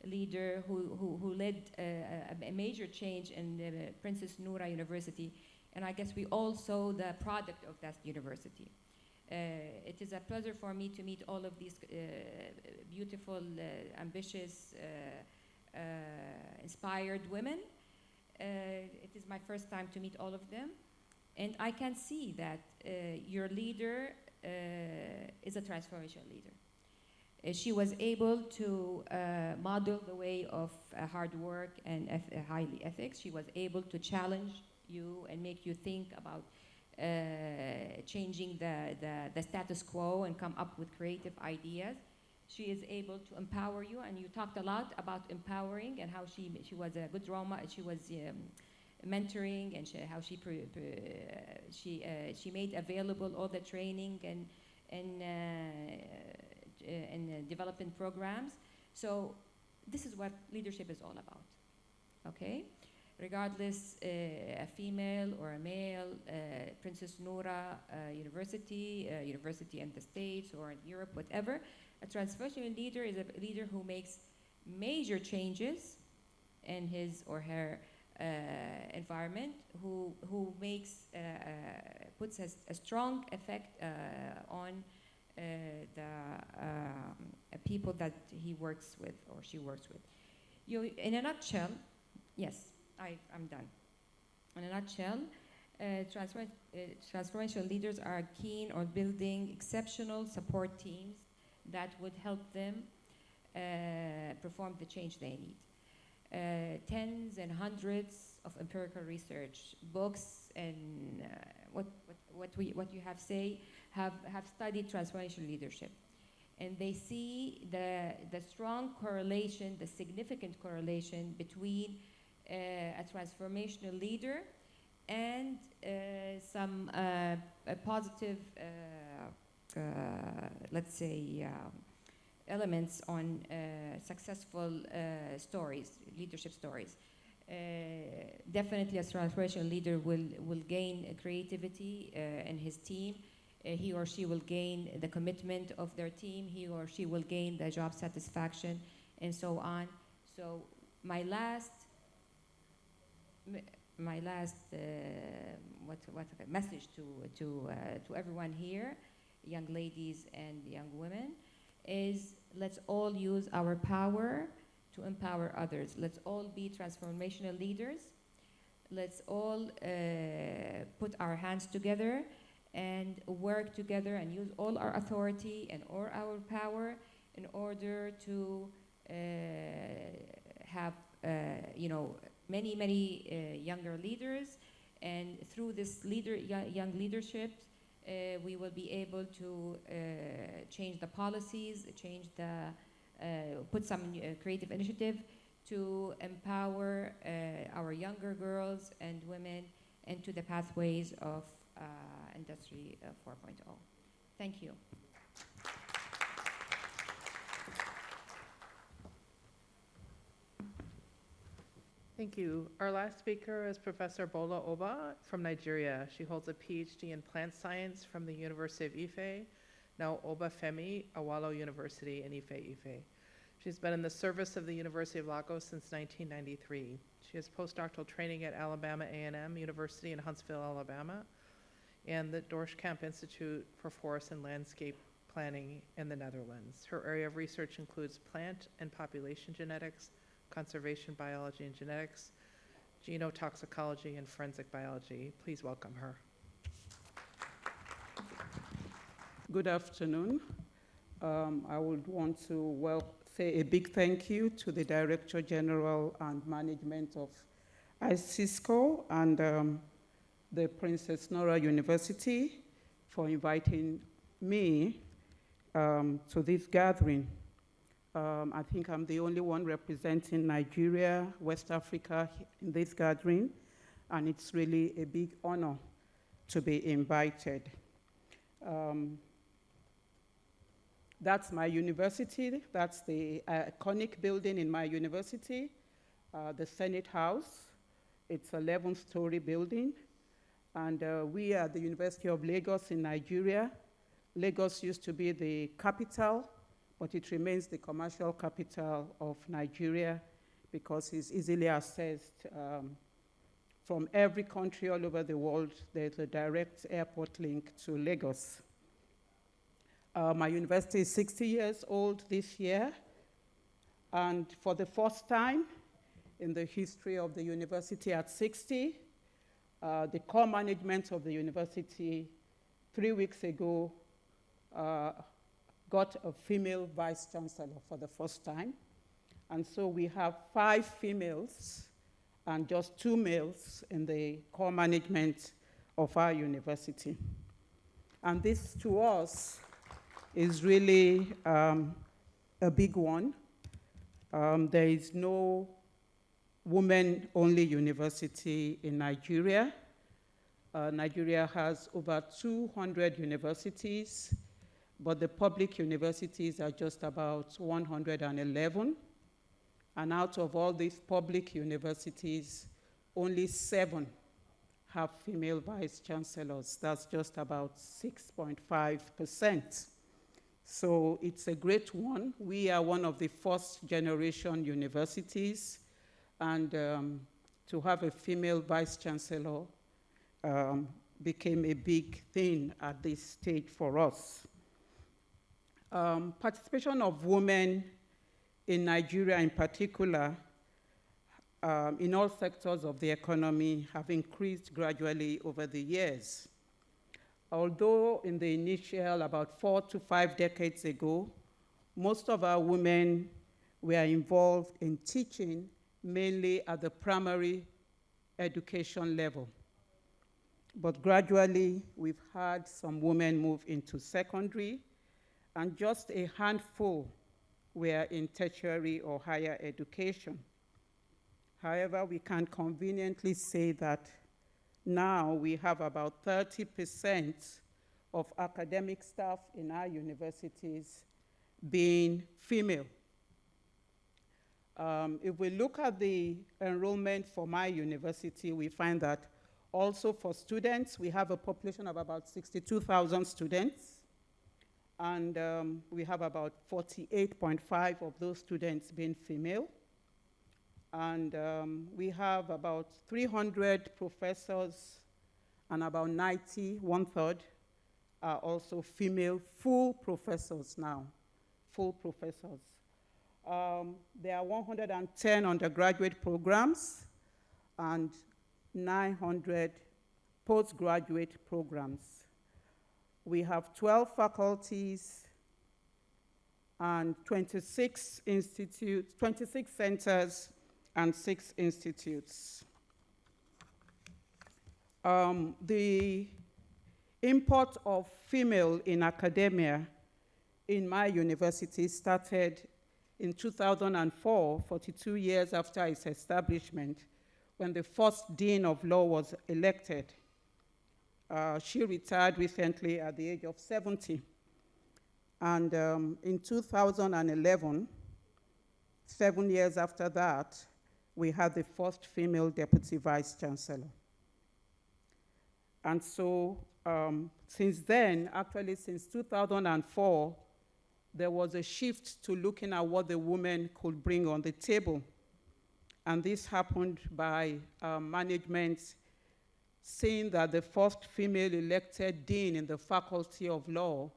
leader who led a major change in the Princess Noura University. And I guess we all saw the product of that university. It is a pleasure for me to meet all of these beautiful, ambitious, inspired women. It is my first time to meet all of them. And I can see that your leader is a transformational leader. She was able to model the way of hard work and highly ethics. She was able to challenge you and make you think about changing the status quo and come up with creative ideas. She is able to empower you, and you talked a lot about empowering and how she was a good role model. She was mentoring, and how she made available all the training and development programs. So this is what leadership is all about, okay? Regardless, a female or a male, Princess Nora University in the States or in Europe, whatever, a transformational leader is a leader who makes major changes in his or her environment, who puts a strong effect on the people that he works with or she works with. In a nutshell, yes, I'm done. In a nutshell, transformational leaders are keen on building exceptional support teams that would help them perform the change they need. Tens and hundreds of empirical research, books, and what you have studied transformational leadership, and they see the strong correlation, the significant correlation between a transformational leader and some positive, let's say, elements on successful stories, leadership stories. Definitely a transformational leader will gain creativity in his team. He or she will gain the commitment of their team. He or she will gain the job satisfaction, and so on. So my last message to everyone here, young ladies and young women, is let's all use our power to empower others. Let's all be transformational leaders. Let's all put our hands together and work together and use all our authority and all our power in order to have many younger leaders. And through this young leadership, we will be able to change the policies, put some creative initiative to empower our younger girls and women into the pathways of Industry 4.0. Thank you. Thank you. Our last speaker is Professor Bola Oba from Nigeria. She holds a PhD in plant science from the University of Ife, now Oba Femi Awolo University in Ife. She's been in the service of the University of Lagos since 1993. She has postdoctoral training at Alabama A&M University in Huntsville, Alabama, and the Dorschkamp Institute for Forest and Landscape Planning in the Netherlands. Her area of research includes plant and population genetics, conservation biology and genetics, genotoxicology, and forensic biology. Please welcome her. Good afternoon. I would want to say a big thank you to the Director General and Management of Eisisco and the Princess Nora University for inviting me to this gathering. I think I'm the only one representing Nigeria, West Africa in this gathering, and it's really a big honor to be invited. That's my university. That's the iconic building in my university, the Senate House. It's an 11-story building, and we are the University of Lagos in Nigeria. Lagos used to be the capital, but it remains the commercial capital of Nigeria because it's easily accessed from every country all over the world. There's a direct airport link to Lagos. My university is 60 years old this year, and for the first time in the history of the university at 60, the core management of the university 3 weeks ago got a female vice chancellor for the first time. And so we have 5 females and just 2 males in the core management of our university. And this, to us, is really a big one. There is no women-only university in Nigeria. Nigeria has over 200 universities, but the public universities are just about 111. And out of all these public universities, only 7 have female vice chancellors. That's just about 6.5%. So it's a great one. We are one of the first generation universities, and to have a female vice chancellor became a big thing at this stage for us. Participation of women in Nigeria in particular, in all sectors of the economy, have increased gradually over the years. Although in the initial, about 4 to 5 decades ago, most of our women were involved in teaching, mainly at the primary education level. But gradually, we've had some women move into secondary, and just a handful were in tertiary or higher education. However, we can conveniently say that now we have about 30% of academic staff in our universities being female. If we look at the enrollment for my university, we find that also for students, we have a population of about 62,000 students, and we have about 48.5 of those students being female. And we have about 300 professors, and about 90, 1/3, are also female full professors now, full professors. There are 110 undergraduate programs and 900 postgraduate programs. We have 12 faculties and 26 institutes, 26 centers, and 6 institutes. The import of female in academia in my university started in 2004, 42 years after its establishment, when the first dean of law was elected. She retired recently at the age of 70. And in 2011, 7 years after that, we had the first female deputy vice chancellor. And so since then, actually since 2004, there was a shift to looking at what the women could bring on the table. And this happened by management seeing that the first female elected dean in the Faculty of Law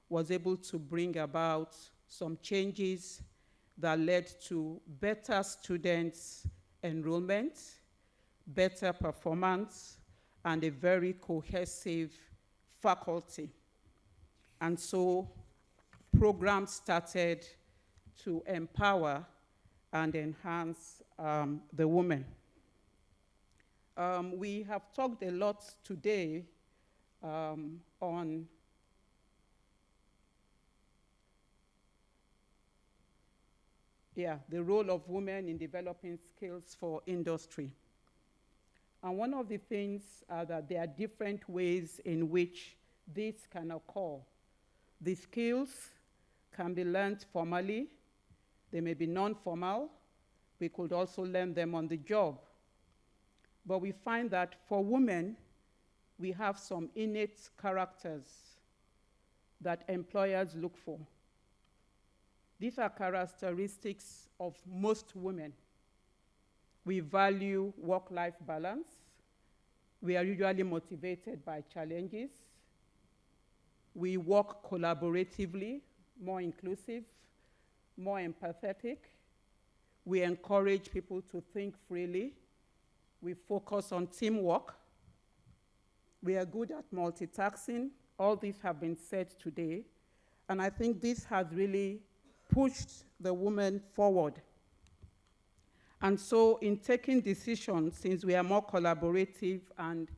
was able to bring about some changes that led to better students' enrollment, better performance, and a very cohesive faculty. And so programs started to empower and enhance the women. We have talked a lot today on the role of women in developing skills for industry. And one of the things are that there are different ways in which this can occur. The skills can be learned formally. They may be non-formal. We could also learn them on the job. But we find that for women, we have some innate characters that employers look for. These are characteristics of most women. We value work-life balance. We are usually motivated by challenges. We work collaboratively, more inclusive, more empathetic. We encourage people to think freely. We focus on teamwork. We are good at multitasking. All these have been said today. And I think this has really pushed the woman forward. And so in taking decisions, since we are more collaborative and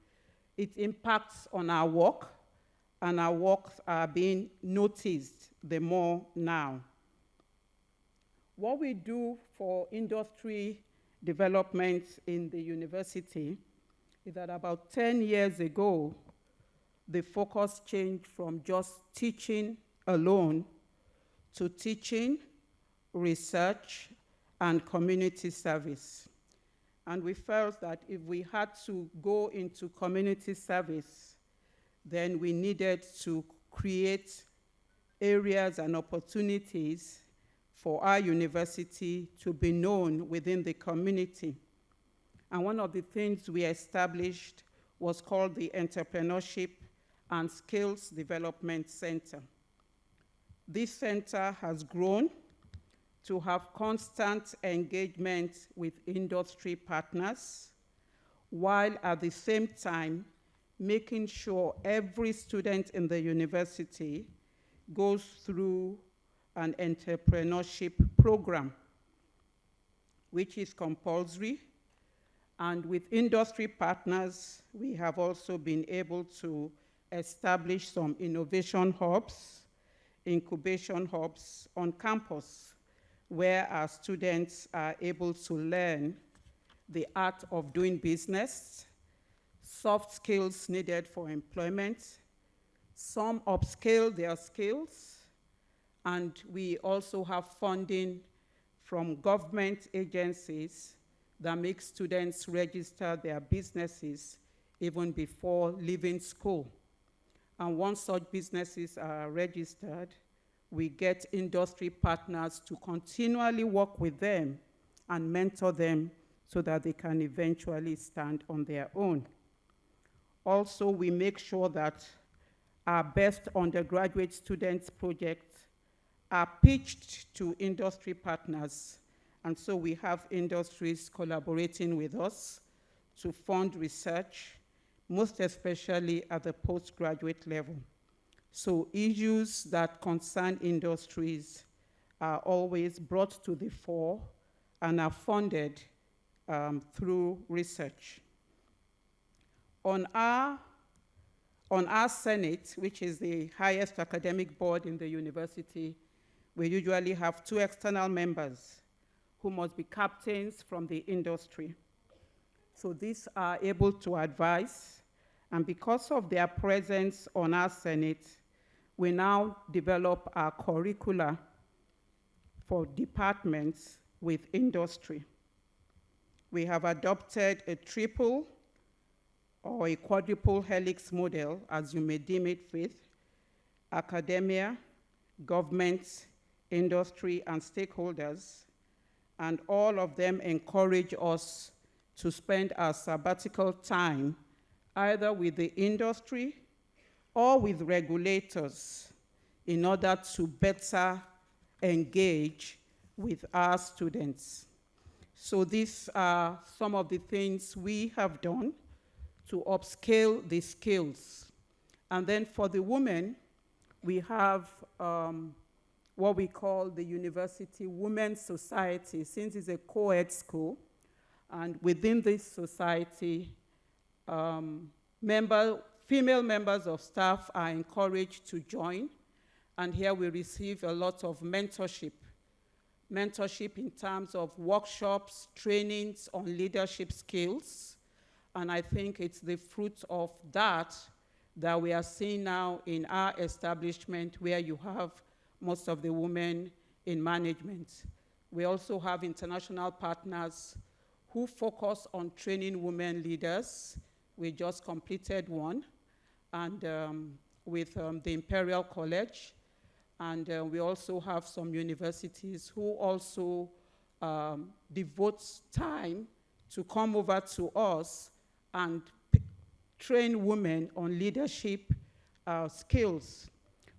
it impacts on our work, and our works are being noticed the more now. What we do for industry development in the university is that about 10 years ago, the focus changed from just teaching alone to teaching, research, and community service. And we felt that if we had to go into community service, then we needed to create areas and opportunities for our university to be known within the community. And one of the things we established was called the Entrepreneurship and Skills Development Center. This center has grown to have constant engagement with industry partners, while at the same time making sure every student in the university goes through an entrepreneurship program, which is compulsory. And with industry partners, we have also been able to establish some innovation hubs, incubation hubs on campus, where our students are able to learn the art of doing business, soft skills needed for employment. Some upscale their skills, and we also have funding from government agencies that make students register their businesses even before leaving school. And once such businesses are registered, we get industry partners to continually work with them and mentor them so that they can eventually stand on their own. Also, we make sure that our best undergraduate students projects are pitched to industry partners. And so we have industries collaborating with us to fund research, most especially at the postgraduate level. So issues that concern industries are always brought to the fore and are funded through research. On our Senate, which is the highest academic board in the university, we usually have 2 external members who must be captains from the industry. So these are able to advise, and because of their presence on our Senate, we now develop our curricula for departments with industry. We have adopted a triple or a quadruple helix model, as you may deem it fit: academia, government, industry, and stakeholders, and all of them encourage us to spend our sabbatical time either with the industry or with regulators in order to better engage with our students. So these are some of the things we have done to upscale the skills. And then for the women, we have what we call the University Women's Society, since it's a co-ed school. And within this society, female members of staff are encouraged to join. And here we receive a lot of mentorship in terms of workshops, trainings on leadership skills. And I think it's the fruit of that we are seeing now in our establishment, where you have most of the women in management. We also have international partners who focus on training women leaders. We just completed one, and with the Imperial College. And we also have some universities who also devote time to come over to us and train women on leadership skills.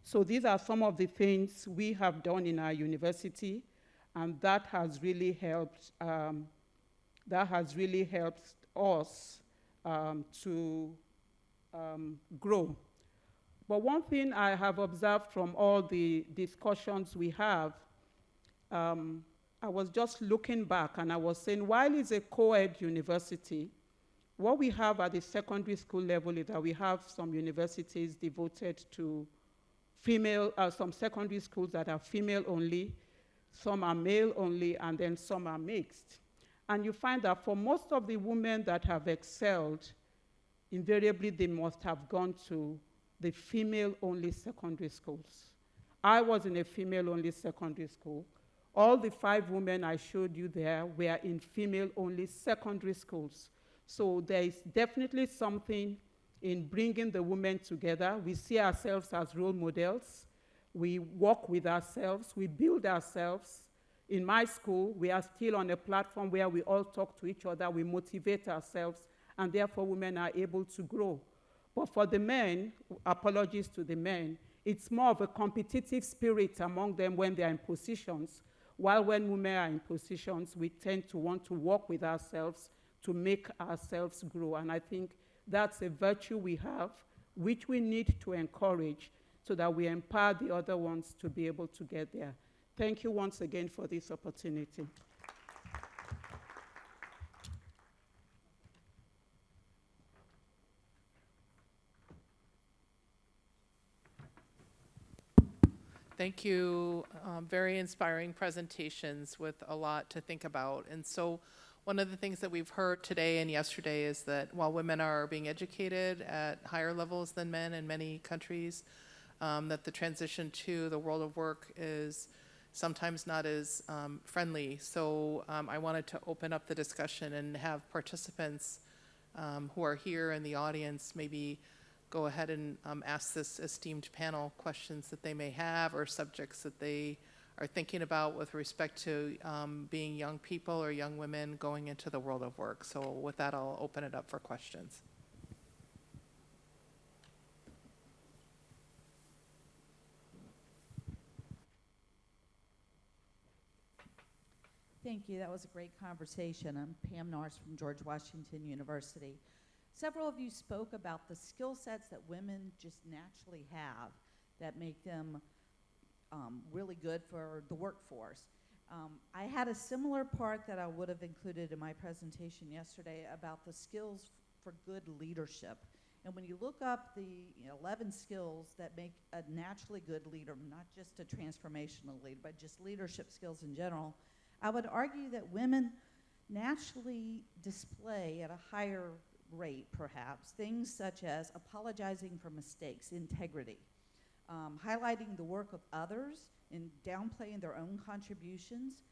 So these are some of the things we have done in our university, and that has really helped. Us to grow. But one thing I have observed from all the discussions we have, I was just looking back and I was saying, while it's a co-ed university, what we have at the secondary school level is that we have some universities devoted to female, some secondary schools that are female only, some are male only, and then some are mixed. And you find that for most of the women that have excelled, invariably they must have gone to the female-only secondary schools. I was in a female-only secondary school. All the 5 women I showed you there were in female-only secondary schools. So there is definitely something in bringing the women together. We see ourselves as role models. We work with ourselves. We build ourselves. In my school, we are still on a platform where we all talk to each other. We motivate ourselves, and therefore women are able to grow. But for the men, apologies to the men, it's more of a competitive spirit among them when they're in positions, while when women are in positions, we tend to want to work with ourselves to make ourselves grow. And I think that's a virtue we have, which we need to encourage so that we empower the other ones to be able to get there. Thank you once again for this opportunity. Thank you. Very inspiring presentations with a lot to think about. And so one of the things that we've heard today and yesterday is that while women are being educated at higher levels than men in many countries, that the transition to the world of work is sometimes not as friendly. So I wanted to open up the discussion and have participants who are here in the audience maybe go ahead and ask this esteemed panel questions that they may have or subjects that they are thinking about with respect to being young people or young women going into the world of work. So with that, I'll open it up for questions. Thank you. That was a great conversation. I'm Pam Nars from George Washington University. Several of you spoke about the skill sets that women just naturally have that make them really good for the workforce. I had a similar part that I would have included in my presentation yesterday about the skills for good leadership. And when you look up the 11 skills that make a naturally good leader, not just a transformational leader, but just leadership skills in general, I would argue that women naturally display at a higher rate, perhaps, things such as apologizing for mistakes, integrity, highlighting the work of others and downplaying their own contributions,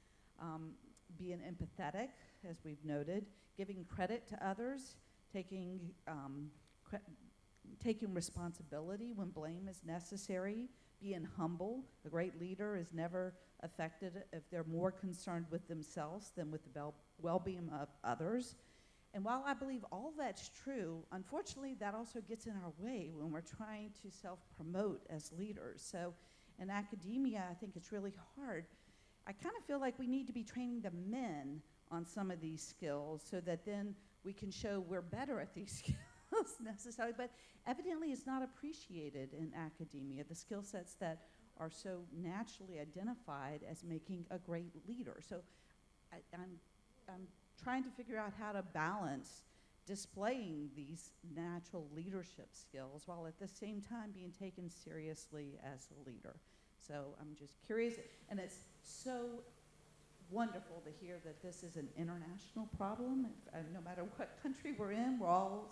being empathetic, as we've noted, giving credit to others, taking responsibility when blame is necessary, being humble. A great leader is never affected if they're more concerned with themselves than with the well-being of others. And while I believe all that's true, unfortunately that also gets in our way when we're trying to self-promote as leaders. So in academia, I think it's really hard. I kind of feel like we need to be training the men on some of these skills so that then we can show we're better at these skills necessarily, but evidently it's not appreciated in academia, the skill sets that are so naturally identified as making a great leader. So I'm trying to figure out how to balance displaying these natural leadership skills while at the same time being taken seriously as a leader. So I'm just curious, and it's so wonderful to hear that this is an international problem. No matter what country we're in, we're all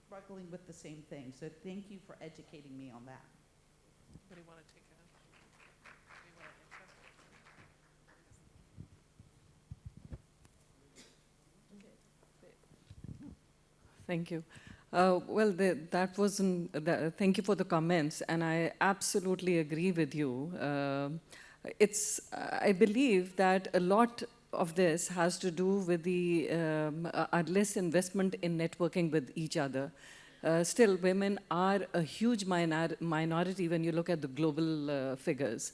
struggling with the same thing. So thank you for educating me on that. Anybody want to take it? Thank you. Well, thank you for the comments, and I absolutely agree with you. I believe that a lot of this has to do with our less investment in networking with each other. Still, women are a huge minority when you look at the global figures.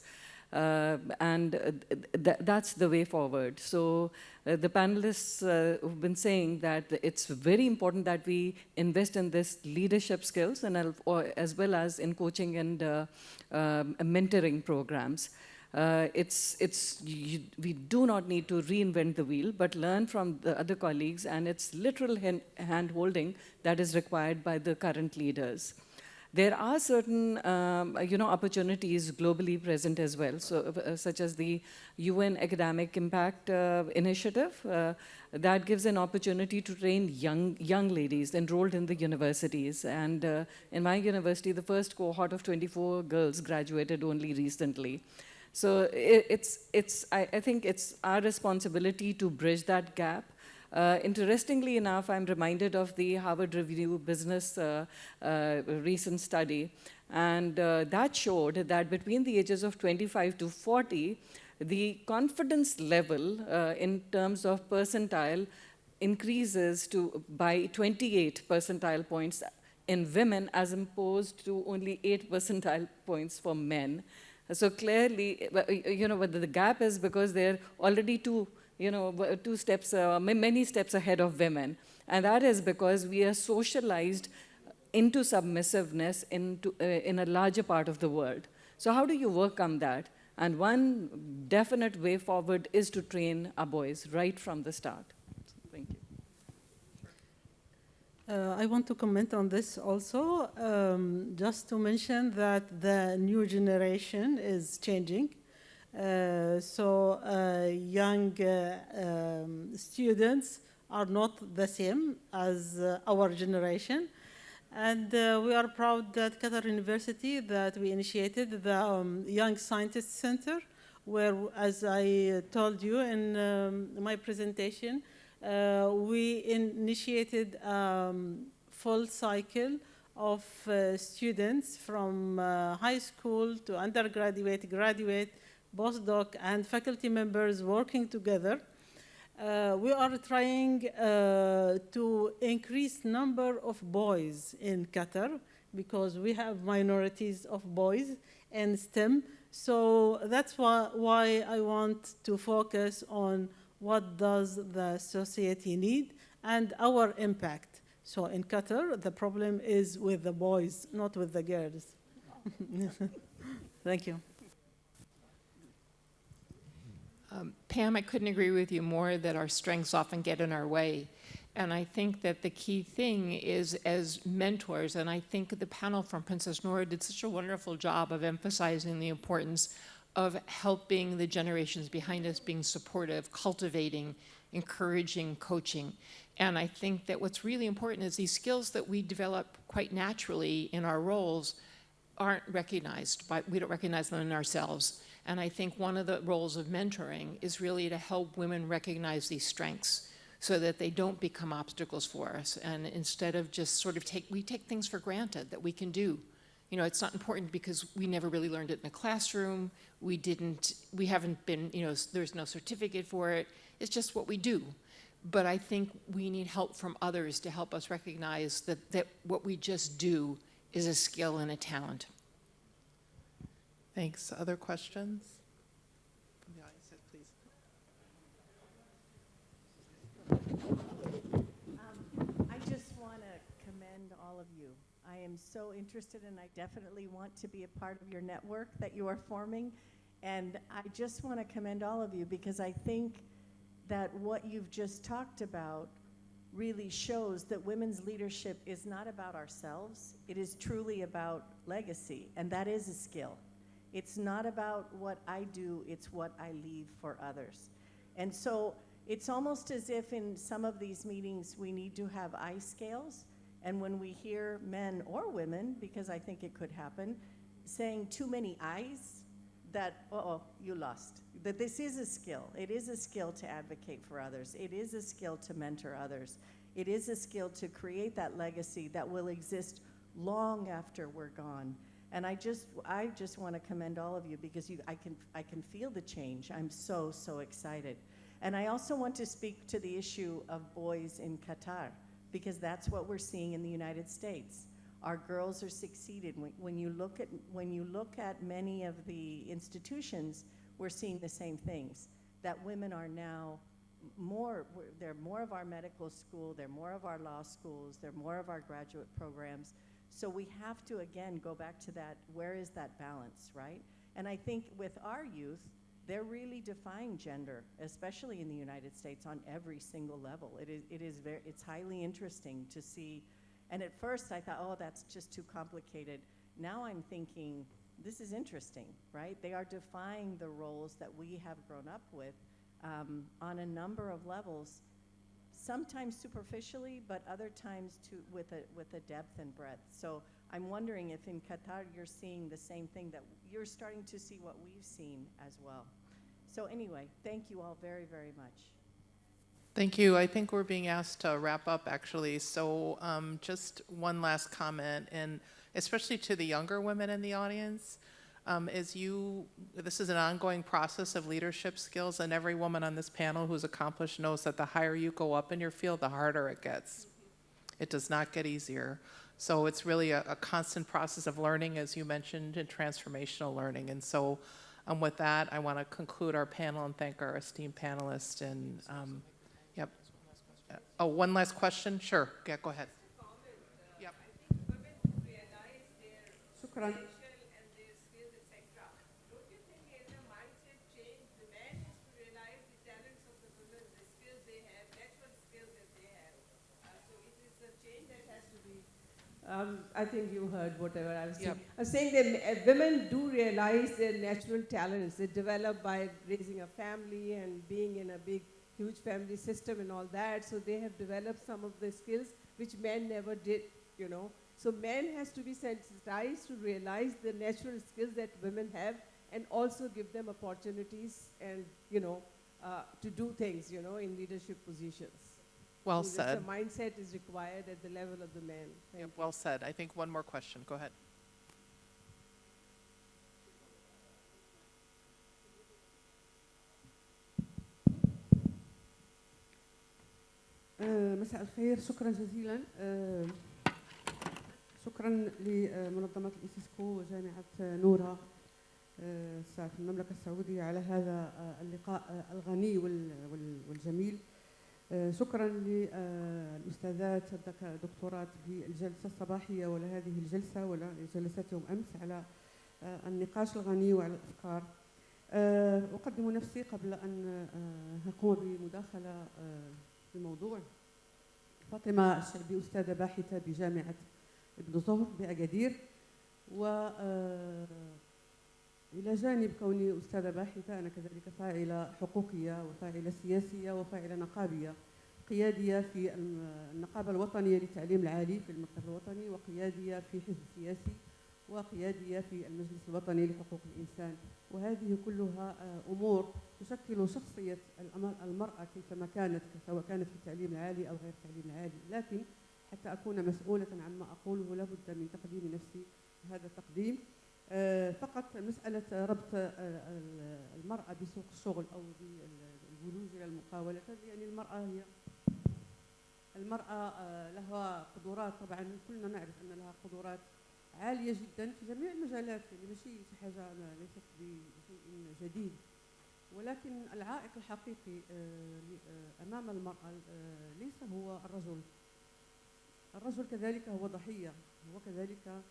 And that's the way forward. So the panelists who've been saying that it's very important that we invest in this leadership skills and as well as in coaching and mentoring programs. We do not need to reinvent the wheel, but learn from the other colleagues, and it's literal hand-holding that is required by the current leaders. There are certain opportunities globally present as well, so, such as the UN Academic Impact Initiative that gives an opportunity to train young ladies enrolled in the universities. And in my university, the first cohort of 24 girls graduated only recently. So I think it's our responsibility to bridge that gap. Interestingly enough, I'm reminded of the Harvard Review Business recent study, and that showed that between the ages of 25 to 40, the confidence level in terms of percentile increases by 28 percentile points in women as opposed to only 8 percentile points for men. So clearly, what the gap is because they're already many steps ahead of women. And that is because we are socialized into submissiveness in a larger part of the world. So how do you overcome that? And one definite way forward is to train our boys right from the start. Thank you. I want to comment on this also, just to mention that the new generation is changing. So young students are not the same as our generation. And we are proud that Qatar University, that we initiated the Young Scientists Center, where, as I told you in my presentation, we initiated full cycle of students from high school to undergraduate, graduate, postdoc, and faculty members working together. We are trying to increase number of boys in Qatar because we have minorities of boys in STEM. So that's why I want to focus on what does the society need and our impact. So in Qatar, the problem is with the boys, not with the girls. Thank you. Pam, I couldn't agree with you more that our strengths often get in our way. And I think that the key thing is, as mentors, and I think the panel from Princess Nora did such a wonderful job of emphasizing the importance of helping the generations behind us, being supportive, cultivating, encouraging, coaching. And I think that what's really important is these skills that we develop quite naturally in our roles aren't recognized, we don't recognize them in ourselves. And I think one of the roles of mentoring is really to help women recognize these strengths so that they don't become obstacles for us. And instead of just sort of we take things for granted that we can do. You know, it's not important because we never really learned it in a classroom. We haven't been, there's no certificate for it. It's just what we do. But I think we need help from others to help us recognize that what we just do is a skill and a talent. Thanks. Other questions? From the audience, please. I just want to commend all of you. I am so interested, and I definitely want to be a part of your network that you are forming. And I just want to commend all of you because I think that what you've just talked about really shows that women's leadership is not about ourselves. It is truly about legacy, and that is a skill. It's not about what I do, it's what I leave for others. And so it's almost as if in some of these meetings we need to have I scales, and when we hear men or women, because I think it could happen, saying too many I's, that, you lost. That this is a skill. It is a skill to advocate for others. It is a skill to mentor others. It is a skill to create that legacy that will exist long after we're gone. And I just want to commend all of you because I can feel the change. I'm so excited. And I also want to speak to the issue of boys in Qatar because that's what we're seeing in the United States. Our girls are succeeded. When you look at many of the institutions, we're seeing the same things, that women are now they're more of our medical school, they're more of our law schools, they're more of our graduate programs. So we have to, again, go back to that, where is that balance, right? And I think with our youth, they're really defying gender, especially in the United States, on every single level. It's highly interesting to see. And at first I thought, oh, that's just too complicated. Now I'm thinking, this is interesting, right? They are defying the roles that we have grown up with on a number of levels, sometimes superficially, but other times with a depth and breadth. So I'm wondering if in Qatar you're seeing the same thing, that you're starting to see what we've seen as well. So anyway, thank you all very, very much. Thank you. I think we're being asked to wrap up, actually. So just one last comment, and especially to the younger women in the audience. This is an ongoing process of leadership skills, and every woman on this panel who's accomplished knows that the higher you go up in your field, the harder it gets. It does not get easier. So it's really a constant process of learning, as you mentioned, and transformational learning. And so with that, I want to conclude our panel and thank our esteemed panelists. And yep. Oh, one last question? Sure. Yeah, go ahead. Yep. شكرا. I think you heard whatever I was saying. Yep. I was saying that women do realize their natural talents. They develop by raising a family and being in a big, huge family system and all that. So they have developed some of the skills which men never did, you know. So men has to be sensitized to realize the natural skills that women have and also give them opportunities and, you know, to do things, you know, in leadership positions. Well So said. the mindset is required at the level of the men. Yep, well said. I think one more question. Go ahead. مساء الخير، شكرا جزيلا. شكرا لمنظمة الإيسيسكو وجامعة نورة في المملكة السعودية على هذا اللقاء الغني والجميل. شكرا للأستاذات الدكتورات بالجلسة الصباحية ولهذه الجلسة ولجلسات يوم أمس على النقاش الغني وعلى الأفكار. أقدم نفسي قبل أن أقوم بمداخلة في الموضوع. فاطمة الشعبي، أستاذة باحثة بجامعة ابن زهر بأكادير، إلى جانب كوني أستاذة باحثة أنا كذلك فاعلة حقوقية وفاعلة سياسية وفاعلة نقابية، قيادية في النقابة الوطنية للتعليم العالي في المكتب الوطني، وقيادية في حزب سياسي، وقيادية في المجلس الوطني لحقوق الإنسان. وهذه كلها أمور تشكل شخصية المرأة كيفما كانت، سواء كانت في التعليم العالي أو غير التعليم العالي. لكن حتى أكون مسؤولة عما أقوله لابد من تقديم نفسي هذا التقديم. فقط مسألة ربط المرأة بسوق الشغل أو بالولوج إلى المقاولة، يعني المرأة لها قدرات، طبعا كلنا نعرف أن لها قدرات عالية جدا في جميع المجالات، يعني ماشي شي حاجة ليست بشيء جديد، ولكن العائق الحقيقي أمام المرأة ليس هو الرجل. الرجل كذلك هو ضحية، هو كذلك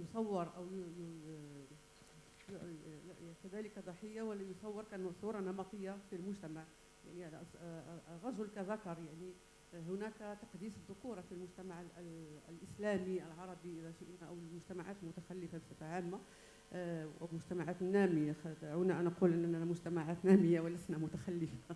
يصور أو كذلك ضحية، ولا يصور كصورة نمطية في المجتمع. يعني الرجل كذكر، يعني هناك تقديس الذكورة في المجتمع الإسلامي العربي إذا شئنا، أو المجتمعات المتخلفة بصفة عامة والمجتمعات النامية. دعونا أن نقول أننا مجتمعات نامية ولسنا متخلفة.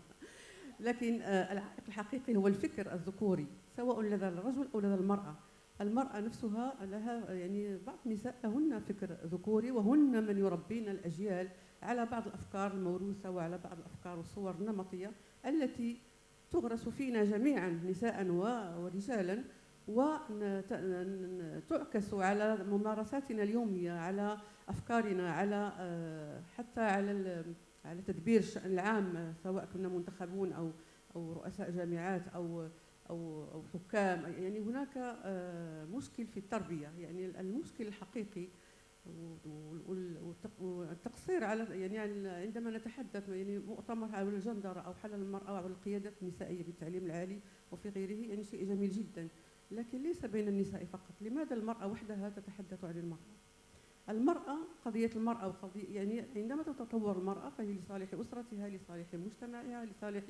لكن العائق الحقيقي هو الفكر الذكوري، سواء لدى الرجل أو لدى المرأة. المرأة نفسها لها، يعني بعض النساء لهن فكر ذكوري، وهن من يربين الأجيال على بعض الأفكار الموروثة وعلى بعض الأفكار والصور النمطية التي تغرس فينا جميعا نساء ورجالا، وتعكس على ممارساتنا اليومية، على أفكارنا، على حتى على تدبير الشأن العام، سواء كنا منتخبون أو رؤساء جامعات أو أو حكام. يعني هناك مشكل في التربية، يعني المشكل الحقيقي والتقصير على يعني عندما نتحدث يعني مؤتمر حول الجندرة أو حول المرأة أو القيادات النسائية في التعليم العالي وفي غيره، يعني شيء جميل جدا، لكن ليس بين النساء فقط. لماذا المرأة وحدها تتحدث عن المرأة؟ المرأة، قضية المرأة وقضية يعني عندما تتطور المرأة فهي لصالح أسرتها، لصالح مجتمعها، لصالح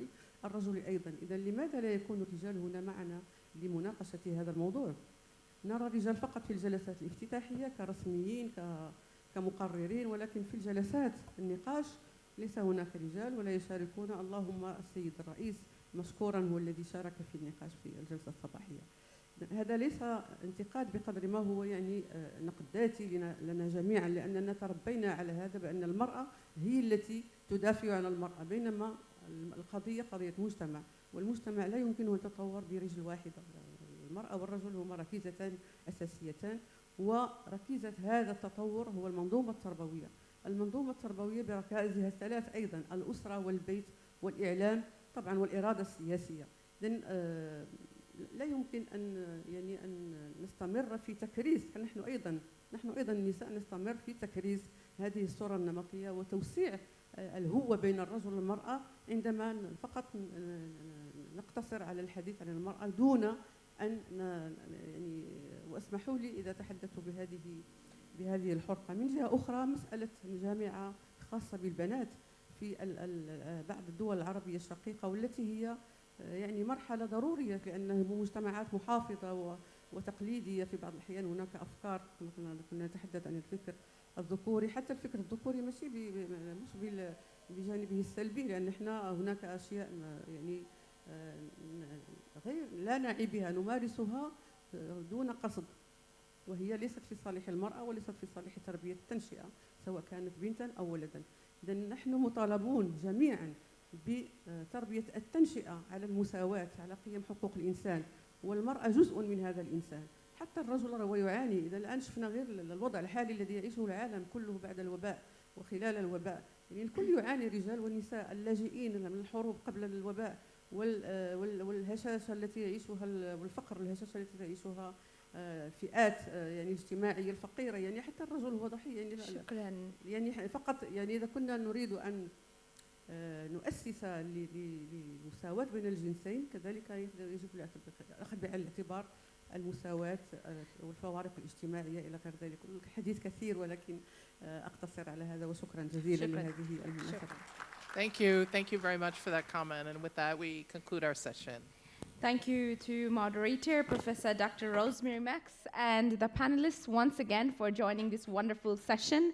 الرجل أيضا. إذا لماذا لا يكون الرجال هنا معنا لمناقشة هذا الموضوع؟ نرى الرجال فقط في الجلسات الافتتاحية كرسميين كمقررين، ولكن في الجلسات النقاش ليس هناك رجال ولا يشاركون. اللهم السيد الرئيس مشكورا هو الذي شارك في النقاش في الجلسة الصباحية. هذا ليس انتقاد بقدر ما هو يعني نقد ذاتي لنا جميعا، لأننا تربينا على هذا، بأن المرأة هي التي تدافع عن المرأة، بينما القضية قضية مجتمع، والمجتمع لا يمكنه أن يتطور برجل واحدة. المرأة والرجل هما ركيزتان أساسيتان، وركيزة هذا التطور هو المنظومة التربوية. المنظومة التربوية بركائزها الثلاث أيضا: الأسرة والبيت والإعلام طبعا والإرادة السياسية. إذن لا يمكن أن نستمر في تكريس، نحن أيضا النساء نستمر في تكريس هذه الصورة النمطية وتوسيع الهوة بين الرجل والمرأة، عندما فقط نقتصر على الحديث عن المرأة دون أن يعني، واسمحوا لي إذا تحدثت بهذه الحرقة. من جهة أخرى، مسألة الجامعة خاصة بالبنات في بعض الدول العربية الشقيقة، والتي هي يعني مرحلة ضرورية، لأنها مجتمعات محافظة وتقليدية. في بعض الأحيان هناك أفكار، كنا نتحدث عن الفكر الذكوري، حتى الفكر الذكوري مش بجانبه السلبي، لأن احنا هناك أشياء يعني غير لا نعي بها نمارسها دون قصد، وهي ليست في صالح المرأة وليست في صالح تربية التنشئة، سواء كانت بنتا أو ولدا. إذن نحن مطالبون جميعا بتربية التنشئة على المساواة، على قيم حقوق الإنسان، والمرأة جزء من هذا الإنسان. حتى الرجل هو يعاني. إذا الآن شفنا غير الوضع الحالي الذي يعيشه العالم كله بعد الوباء وخلال الوباء، يعني الكل يعاني، الرجال والنساء، اللاجئين من الحروب قبل الوباء والهشاشة التي يعيشها، والفقر، الهشاشة التي تعيشها فئات يعني اجتماعية الفقيرة. يعني حتى الرجل هو ضحية. يعني شكرا. يعني فقط يعني إذا كنا نريد أن نؤسس لمساواة بين الجنسين، كذلك يجب الأخذ بعين الاعتبار المساواة والفوارق الاجتماعية إلى غير ذلك. الحديث كثير، ولكن أقتصر على هذا، وشكرا جزيلا لهذه المناسبة. Thank you very much for that comment. And with that, we conclude our session. Thank you to moderator, Professor Dr. Rosemary Max, and the panelists once again for joining this wonderful session.